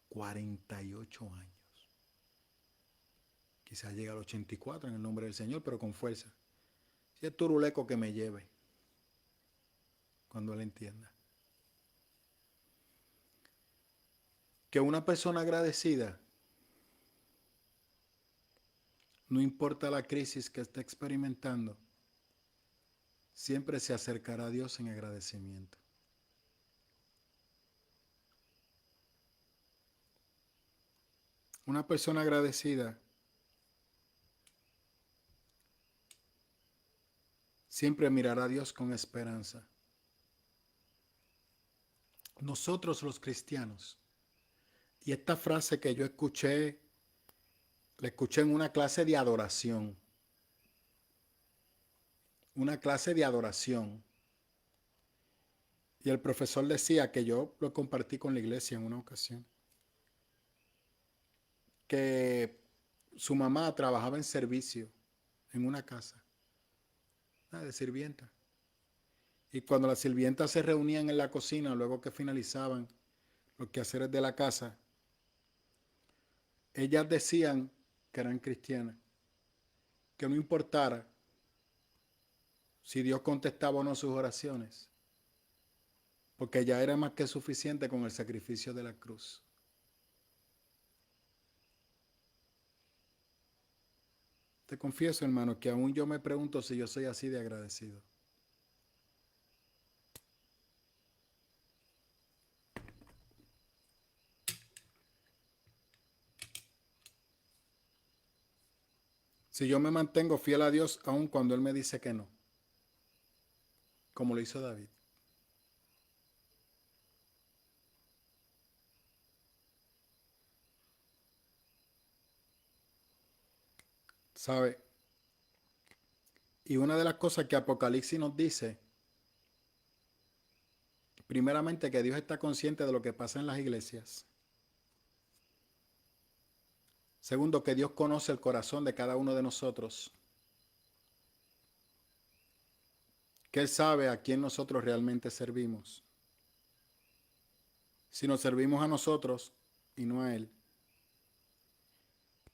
Speaker 1: 48 años. Quizás llegue al 84 en el nombre del Señor, pero con fuerza. Si es turuleco que me lleve. Cuando Él entienda. Que una persona agradecida, no importa la crisis que esté experimentando, siempre se acercará a Dios en agradecimiento. Una persona agradecida siempre mirará a Dios con esperanza. Nosotros los cristianos, y esta frase que yo escuché, la escuché en una clase de adoración. Una clase de adoración. Y el profesor decía, que yo lo compartí con la iglesia en una ocasión, que su mamá trabajaba en servicio en una casa de sirvienta. Y cuando las sirvientas se reunían en la cocina, luego que finalizaban los quehaceres de la casa, ellas decían que eran cristianas, que no importara si Dios contestaba o no sus oraciones, porque ya era más que suficiente con el sacrificio de la cruz. Te confieso, hermano, que aún yo me pregunto si yo soy así de agradecido. Si yo me mantengo fiel a Dios aun cuando Él me dice que no, como lo hizo David. ¿Sabe? Y una de las cosas que Apocalipsis nos dice, primeramente que Dios está consciente de lo que pasa en las iglesias. Segundo, que Dios conoce el corazón de cada uno de nosotros. Que Él sabe a quién nosotros realmente servimos. Si nos servimos a nosotros y no a Él.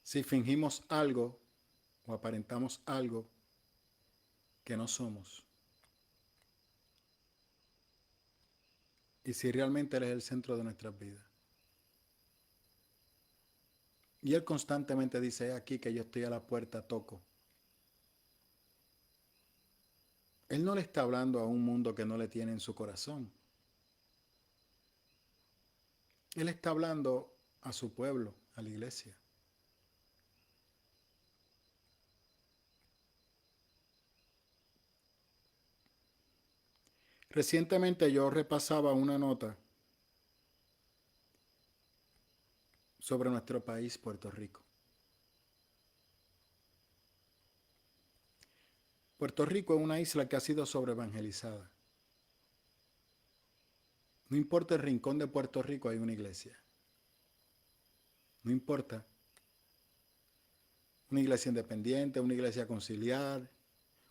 Speaker 1: Si fingimos algo o aparentamos algo que no somos. Y si realmente Él es el centro de nuestras vidas. Y Él constantemente dice, aquí que yo estoy a la puerta, toco. Él no le está hablando a un mundo que no le tiene en su corazón. Él está hablando a su pueblo, a la iglesia. Recientemente yo repasaba una nota sobre nuestro país, Puerto Rico. Puerto Rico es una isla que ha sido sobreevangelizada. No importa el rincón de Puerto Rico, hay una iglesia. No importa. Una iglesia independiente, una iglesia conciliar,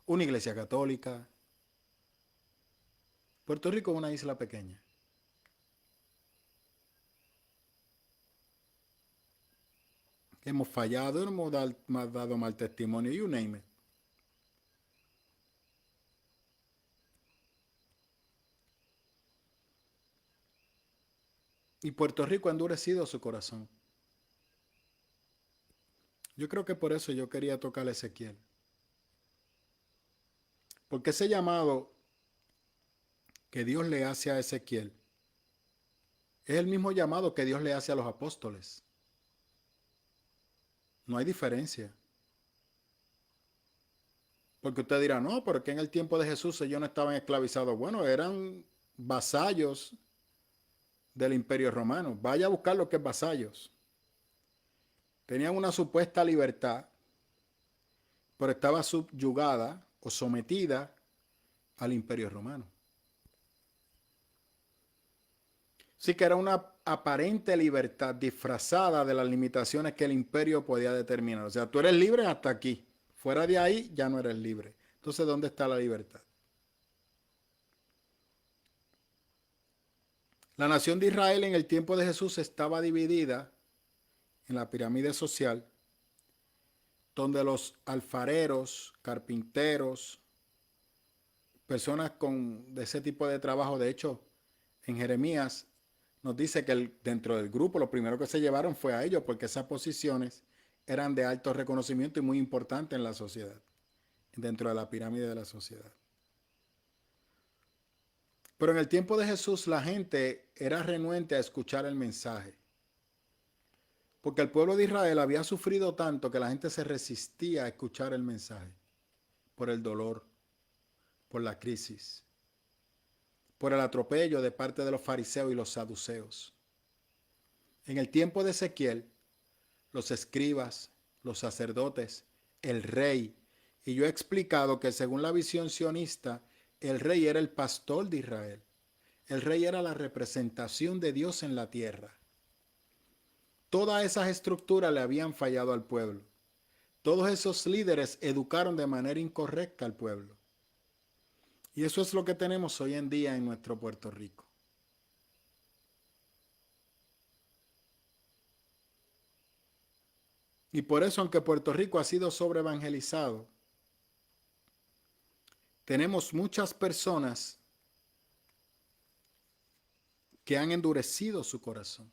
Speaker 1: una iglesia católica. Puerto Rico es una isla pequeña. Hemos fallado, hemos dado mal testimonio, you name it. Y Puerto Rico ha endurecido su corazón. Yo creo que por eso yo quería tocar a Ezequiel. Porque ese llamado que Dios le hace a Ezequiel es el mismo llamado que Dios le hace a los apóstoles. No hay diferencia. Porque usted dirá, no, porque en el tiempo de Jesús ellos no estaban esclavizados. Bueno, eran vasallos del Imperio Romano. Vaya a buscar lo que es vasallos. Tenían una supuesta libertad, pero estaba subyugada o sometida al Imperio Romano. Sí que era una aparente libertad disfrazada de las limitaciones que el imperio podía determinar. O sea, tú eres libre hasta aquí. Fuera de ahí ya no eres libre. Entonces, ¿dónde está la libertad? La nación de Israel en el tiempo de Jesús estaba dividida en la pirámide social, donde los alfareros, carpinteros, personas de ese tipo de trabajo, de hecho, en Jeremías nos dice que dentro del grupo lo primero que se llevaron fue a ellos, porque esas posiciones eran de alto reconocimiento y muy importantes en la sociedad, dentro de la pirámide de la sociedad. Pero en el tiempo de Jesús la gente era renuente a escuchar el mensaje, porque el pueblo de Israel había sufrido tanto que la gente se resistía a escuchar el mensaje, por el dolor, por la crisis, por el atropello de parte de los fariseos y los saduceos. En el tiempo de Ezequiel, los escribas, los sacerdotes, el rey, y yo he explicado que según la visión sionista, el rey era el pastor de Israel. El rey era la representación de Dios en la tierra. Todas esas estructuras le habían fallado al pueblo. Todos esos líderes educaron de manera incorrecta al pueblo. Y eso es lo que tenemos hoy en día en nuestro Puerto Rico. Y por eso, aunque Puerto Rico ha sido sobreevangelizado, tenemos muchas personas que han endurecido su corazón.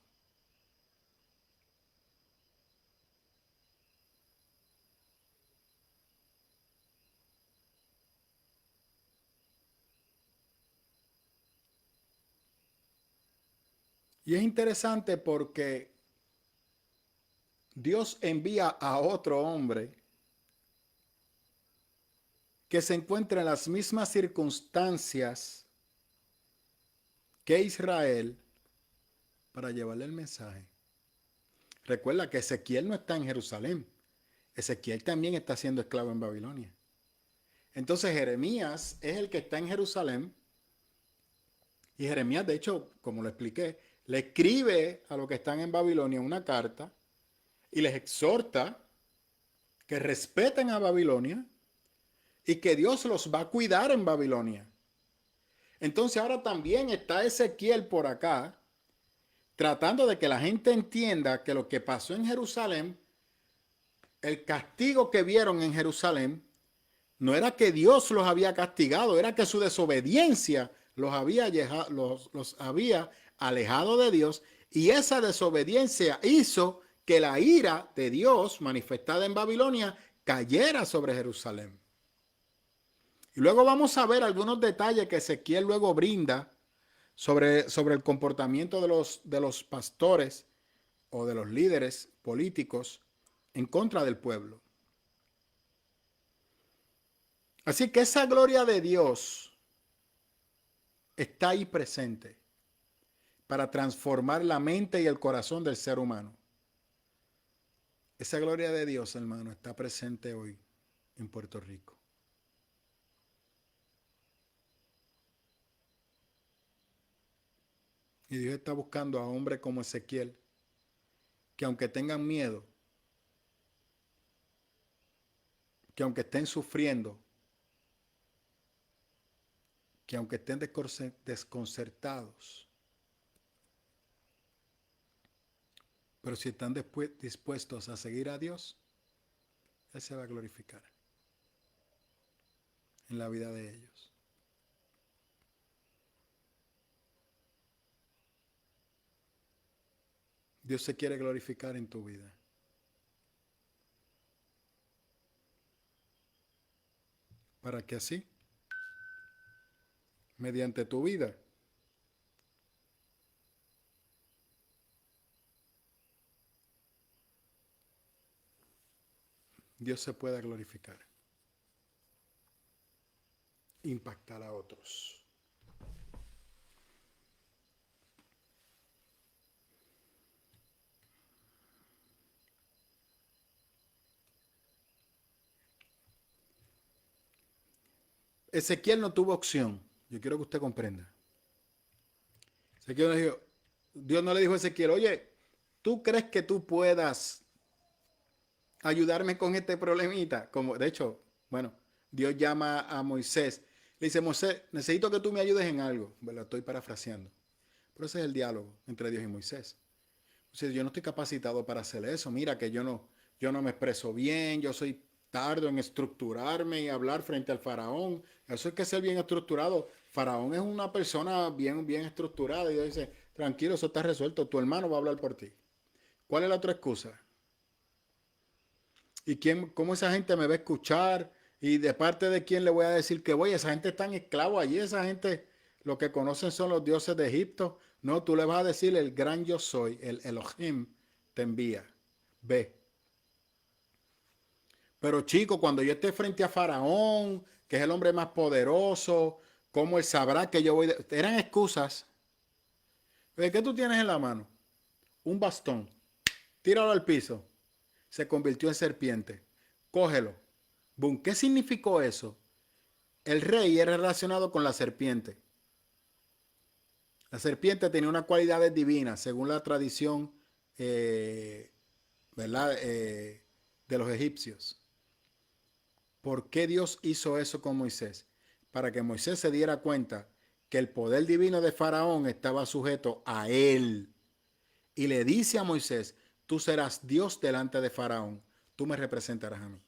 Speaker 1: Y es interesante porque Dios envía a otro hombre que se encuentra en las mismas circunstancias que Israel para llevarle el mensaje. Recuerda que Ezequiel no está en Jerusalén. Ezequiel también está siendo esclavo en Babilonia. Entonces Jeremías es el que está en Jerusalén. Y Jeremías, de hecho, como lo expliqué, le escribe a los que están en Babilonia una carta y les exhorta que respeten a Babilonia y que Dios los va a cuidar en Babilonia. Entonces ahora también está Ezequiel por acá, tratando de que la gente entienda que lo que pasó en Jerusalén, el castigo que vieron en Jerusalén, no era que Dios los había castigado, era que su desobediencia los había alejado de Dios, y esa desobediencia hizo que la ira de Dios manifestada en Babilonia cayera sobre Jerusalén. Y luego vamos a ver algunos detalles que Ezequiel luego brinda sobre el comportamiento de los pastores o de los líderes políticos en contra del pueblo. Así que esa gloria de Dios está ahí presente para transformar la mente y el corazón del ser humano. Esa gloria de Dios, hermano, está presente hoy en Puerto Rico. Y Dios está buscando a hombres como Ezequiel, que aunque tengan miedo, que aunque estén sufriendo, que aunque estén desconcertados, pero si están dispuestos a seguir a Dios, Él se va a glorificar en la vida de ellos. Dios se quiere glorificar en tu vida. Para que así, mediante tu vida, Dios se pueda glorificar, impactar a otros. Ezequiel no tuvo opción. Yo quiero que usted comprenda. Ezequiel dijo, Dios no le dijo a Ezequiel, oye, ¿tú crees que tú puedas ayudarme con este problemita? Como, de hecho, bueno, Dios llama a Moisés. Le dice, Moisés, necesito que tú me ayudes en algo. Lo estoy parafraseando. Pero ese es el diálogo entre Dios y Moisés. O sea, yo no estoy capacitado para hacer eso. Mira que yo no me expreso bien, yo soy tardo en estructurarme y hablar frente al faraón. Eso es que ser bien estructurado. Faraón es una persona bien estructurada y Dios dice, tranquilo, eso está resuelto, tu hermano va a hablar por ti. ¿Cuál es la otra excusa? ¿Y cómo esa gente me va a escuchar? ¿Y de parte de quién le voy a decir que voy? Esa gente está en esclavo allí, esa gente lo que conocen son los dioses de Egipto. No, tú le vas a decir el gran yo soy, el Elohim te envía. Ve. Pero chico, cuando yo esté frente a Faraón, que es el hombre más poderoso, ¿cómo él sabrá que yo voy? Eran excusas. ¿Qué tú tienes en la mano? Un bastón. Tíralo al piso. Se convirtió en serpiente. Cógelo. Boom. ¿Qué significó eso? El rey era relacionado con la serpiente. La serpiente tenía unas cualidades divinas, según la tradición, ¿verdad? De los egipcios. ¿Por qué Dios hizo eso con Moisés? Para que Moisés se diera cuenta que el poder divino de Faraón estaba sujeto a él. Y le dice a Moisés, tú serás Dios delante de Faraón, tú me representarás a mí.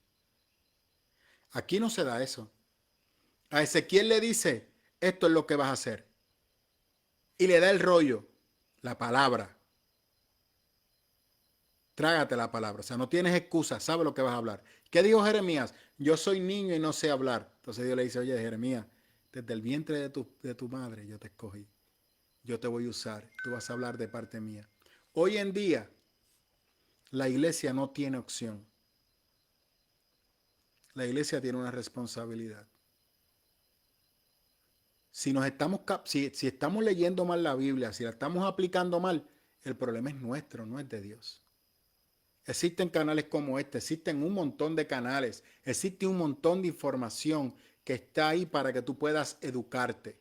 Speaker 1: Aquí no se da eso. A Ezequiel le dice, esto es lo que vas a hacer. Y le da el rollo. La palabra. Trágate la palabra. O sea, no tienes excusa. Sabes lo que vas a hablar. ¿Qué dijo Jeremías? Yo soy niño y no sé hablar. Entonces Dios le dice, oye, Jeremías, desde el vientre de tu madre yo te escogí. Yo te voy a usar. Tú vas a hablar de parte mía. Hoy en día, la iglesia no tiene opción. La iglesia tiene una responsabilidad. Si si estamos leyendo mal la Biblia, si la estamos aplicando mal, el problema es nuestro, no es de Dios. Existen canales como este, existen un montón de canales, existe un montón de información que está ahí para que tú puedas educarte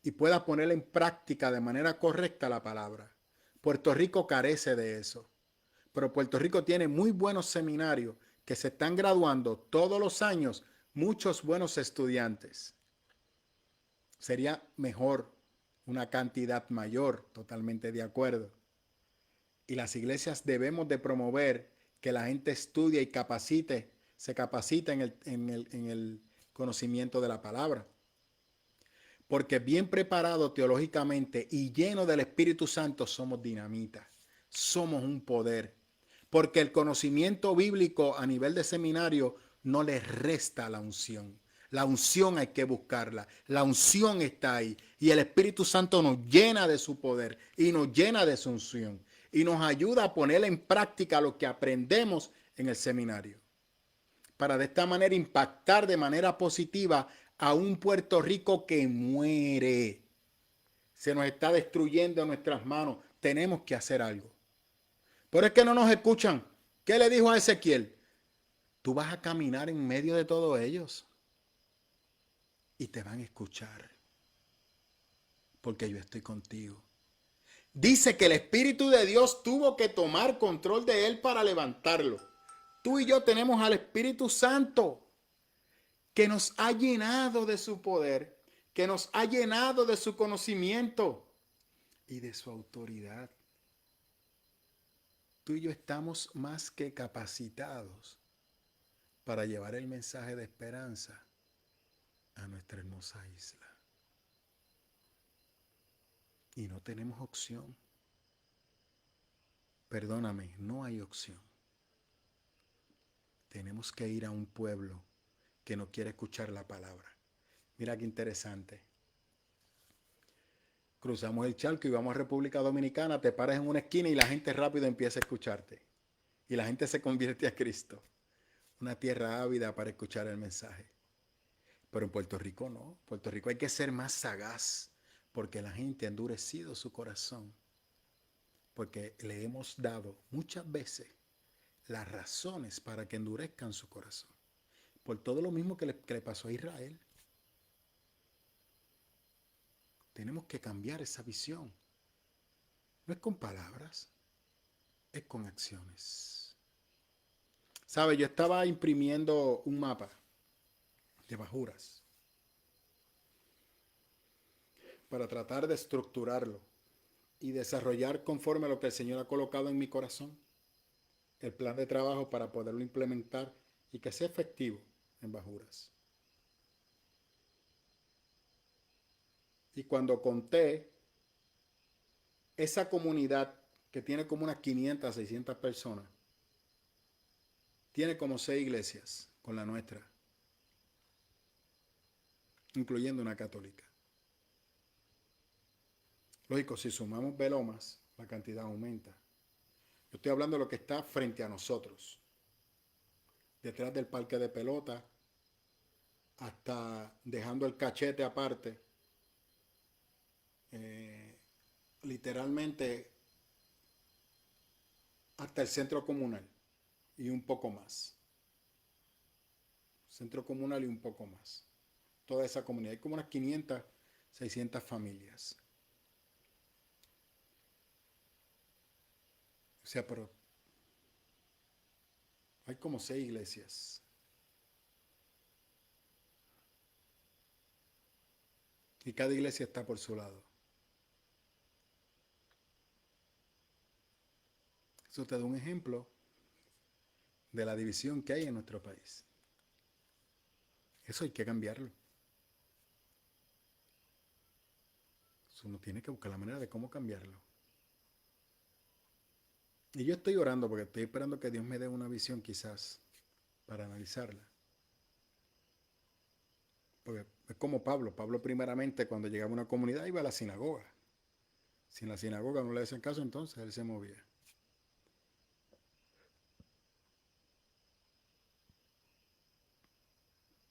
Speaker 1: y puedas poner en práctica de manera correcta la palabra. Puerto Rico carece de eso, pero Puerto Rico tiene muy buenos seminarios que se están graduando todos los años, muchos buenos estudiantes. Sería mejor una cantidad mayor, totalmente de acuerdo. Y las iglesias debemos de promover que la gente estudie y se capacite en el conocimiento de la palabra. Porque bien preparado teológicamente y lleno del Espíritu Santo somos dinamita, somos un poder. Porque el conocimiento bíblico a nivel de seminario no le resta la unción. La unción hay que buscarla. La unción está ahí. Y el Espíritu Santo nos llena de su poder y nos llena de su unción. Y nos ayuda a poner en práctica lo que aprendemos en el seminario. Para de esta manera impactar de manera positiva a un Puerto Rico que muere. Se nos está destruyendo en nuestras manos. Tenemos que hacer algo. Pero es que no nos escuchan. ¿Qué le dijo a Ezequiel? Tú vas a caminar en medio de todos ellos y te van a escuchar porque yo estoy contigo. Dice que el Espíritu de Dios tuvo que tomar control de él para levantarlo. Tú y yo tenemos al Espíritu Santo que nos ha llenado de su poder, que nos ha llenado de su conocimiento y de su autoridad. Tú y yo estamos más que capacitados para llevar el mensaje de esperanza a nuestra hermosa isla. Y no tenemos opción. Perdóname, no hay opción. Tenemos que ir a un pueblo que no quiere escuchar la palabra. Mira qué interesante. Cruzamos el charco y vamos a República Dominicana, te paras en una esquina y la gente rápido empieza a escucharte. Y la gente se convierte a Cristo. Una tierra ávida para escuchar el mensaje. Pero en Puerto Rico no. En Puerto Rico hay que ser más sagaz porque la gente ha endurecido su corazón. Porque le hemos dado muchas veces las razones para que endurezcan su corazón. Por todo lo mismo que le pasó a Israel. Tenemos que cambiar esa visión. No es con palabras, es con acciones. ¿Sabe? Yo estaba imprimiendo un mapa de Bajuras para tratar de estructurarlo y desarrollar conforme a lo que el Señor ha colocado en mi corazón el plan de trabajo para poderlo implementar y que sea efectivo en Bajuras. Y cuando conté esa comunidad que tiene como unas 500, 600 personas, tiene como 6 iglesias con la nuestra, incluyendo una católica. Lógico, si sumamos Velomas, la cantidad aumenta. Yo estoy hablando de lo que está frente a nosotros, detrás del parque de pelota, hasta dejando el cachete aparte, literalmente hasta el centro comunal y un poco más. Centro comunal y un poco más. Toda esa comunidad. Hay como unas 500, 600 familias. O sea, pero hay como 6 iglesias. Y cada iglesia está por su lado. Eso te da un ejemplo de la división que hay en nuestro país. Eso hay que cambiarlo. uno tiene que buscar la manera de cómo cambiarlo. Y yo estoy orando porque estoy esperando que Dios me dé una visión quizás para analizarla. Porque es como Pablo. Pablo primeramente cuando llegaba a una comunidad iba a la sinagoga. Si en la sinagoga no le hacen caso, entonces él se movía.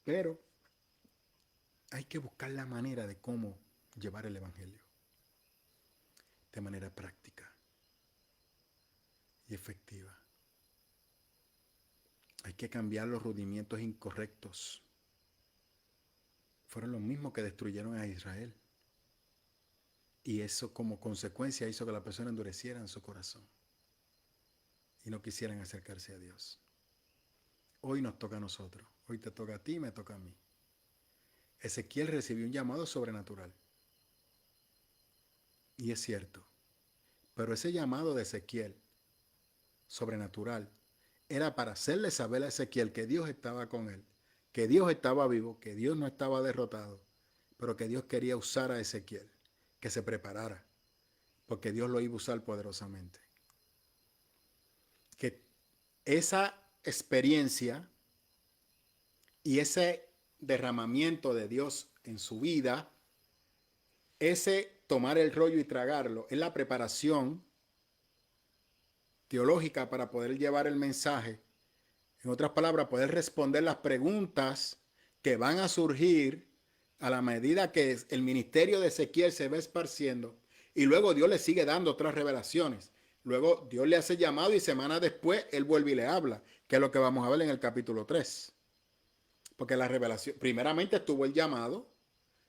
Speaker 1: Pero hay que buscar la manera de cómo llevar el evangelio de manera práctica y efectiva. Hay que cambiar los rudimientos incorrectos. Fueron los mismos que destruyeron a Israel. Y eso como consecuencia hizo que la persona endureciera en su corazón y no quisieran acercarse a Dios. Hoy nos toca a nosotros. Hoy te toca a ti y me toca a mí. Ezequiel recibió un llamado sobrenatural. Y es cierto. Pero ese llamado de Ezequiel, sobrenatural, era para hacerle saber a Ezequiel que Dios estaba con él, que Dios estaba vivo, que Dios no estaba derrotado, pero que Dios quería usar a Ezequiel, que se preparara, porque Dios lo iba a usar poderosamente. Que esa experiencia y ese derramamiento de Dios en su vida, ese tomar el rollo y tragarlo, es la preparación teológica para poder llevar el mensaje. En otras palabras, poder responder las preguntas que van a surgir a la medida que el ministerio de Ezequiel se va esparciendo. Y luego Dios le sigue dando otras revelaciones. Luego Dios le hace llamado y semanas después él vuelve y le habla, que es lo que vamos a ver en el capítulo 3. Porque la revelación, primeramente estuvo el llamado,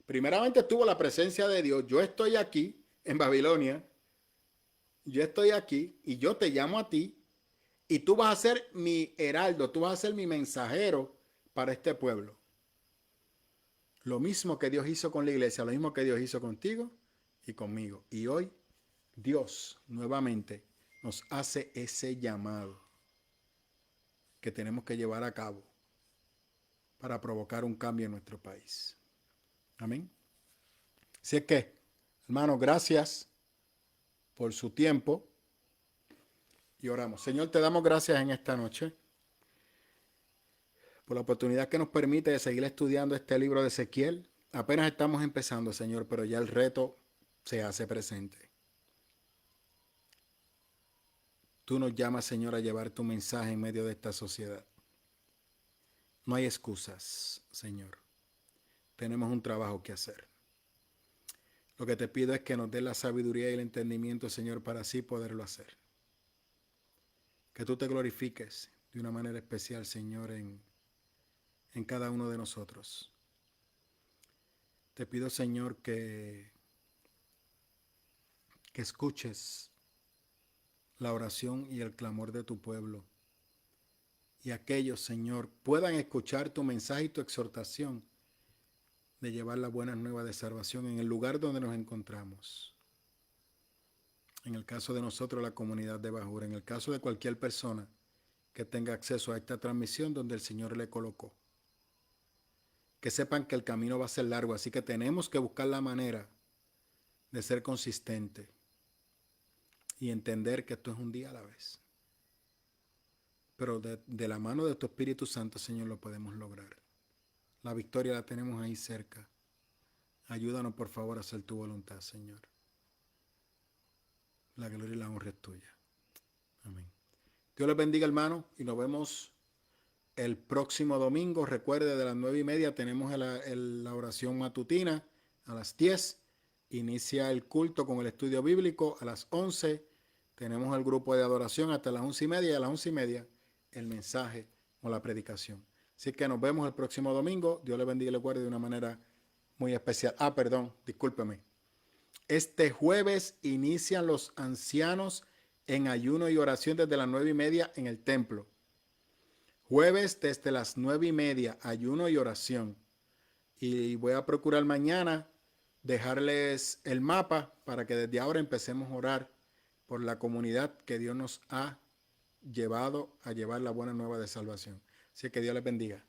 Speaker 1: primeramente estuvo la presencia de Dios. Yo estoy aquí en Babilonia, yo estoy aquí y yo te llamo a ti y tú vas a ser mi heraldo, tú vas a ser mi mensajero para este pueblo. Lo mismo que Dios hizo con la iglesia, lo mismo que Dios hizo contigo y conmigo. Y hoy Dios nuevamente nos hace ese llamado que tenemos que llevar a cabo para provocar un cambio en nuestro país. Amén. Así es que, hermanos, gracias por su tiempo y oramos. Señor, te damos gracias en esta noche por la oportunidad que nos permite de seguir estudiando este libro de Ezequiel. Apenas estamos empezando, Señor, pero ya el reto se hace presente. Tú nos llamas, Señor, a llevar tu mensaje en medio de esta sociedad. No hay excusas, Señor. Tenemos un trabajo que hacer. Lo que te pido es que nos dé la sabiduría y el entendimiento, Señor, para así poderlo hacer. Que tú te glorifiques de una manera especial, Señor, en cada uno de nosotros. Te pido, Señor, que escuches la oración y el clamor de tu pueblo. Y aquellos, Señor, puedan escuchar tu mensaje y tu exhortación de llevar las buenas nuevas de salvación en el lugar donde nos encontramos. En el caso de nosotros, la comunidad de Bajura, en el caso de cualquier persona que tenga acceso a esta transmisión donde el Señor le colocó. Que sepan que el camino va a ser largo, así que tenemos que buscar la manera de ser consistente y entender que esto es un día a la vez. Pero de la mano de tu Espíritu Santo, Señor, lo podemos lograr. La victoria la tenemos ahí cerca. Ayúdanos, por favor, a hacer tu voluntad, Señor. La gloria y la honra es tuya. Amén. Dios les bendiga, hermano, y nos vemos el próximo domingo. Recuerde, de las 9:30 tenemos la oración matutina a las 10. Inicia el culto con el estudio bíblico a las 11. Tenemos el grupo de adoración hasta las 11:30 y a las 11:30 el mensaje o la predicación. Así que nos vemos el próximo domingo. Dios le bendiga y le guarde de una manera muy especial. Perdón, discúlpeme. Este jueves inician los ancianos en ayuno y oración desde las 9:30 en el templo. Jueves desde las 9:30, ayuno y oración. Y voy a procurar mañana dejarles el mapa para que desde ahora empecemos a orar por la comunidad que Dios nos ha llevado a llevar la buena nueva de salvación. Así que Dios les bendiga.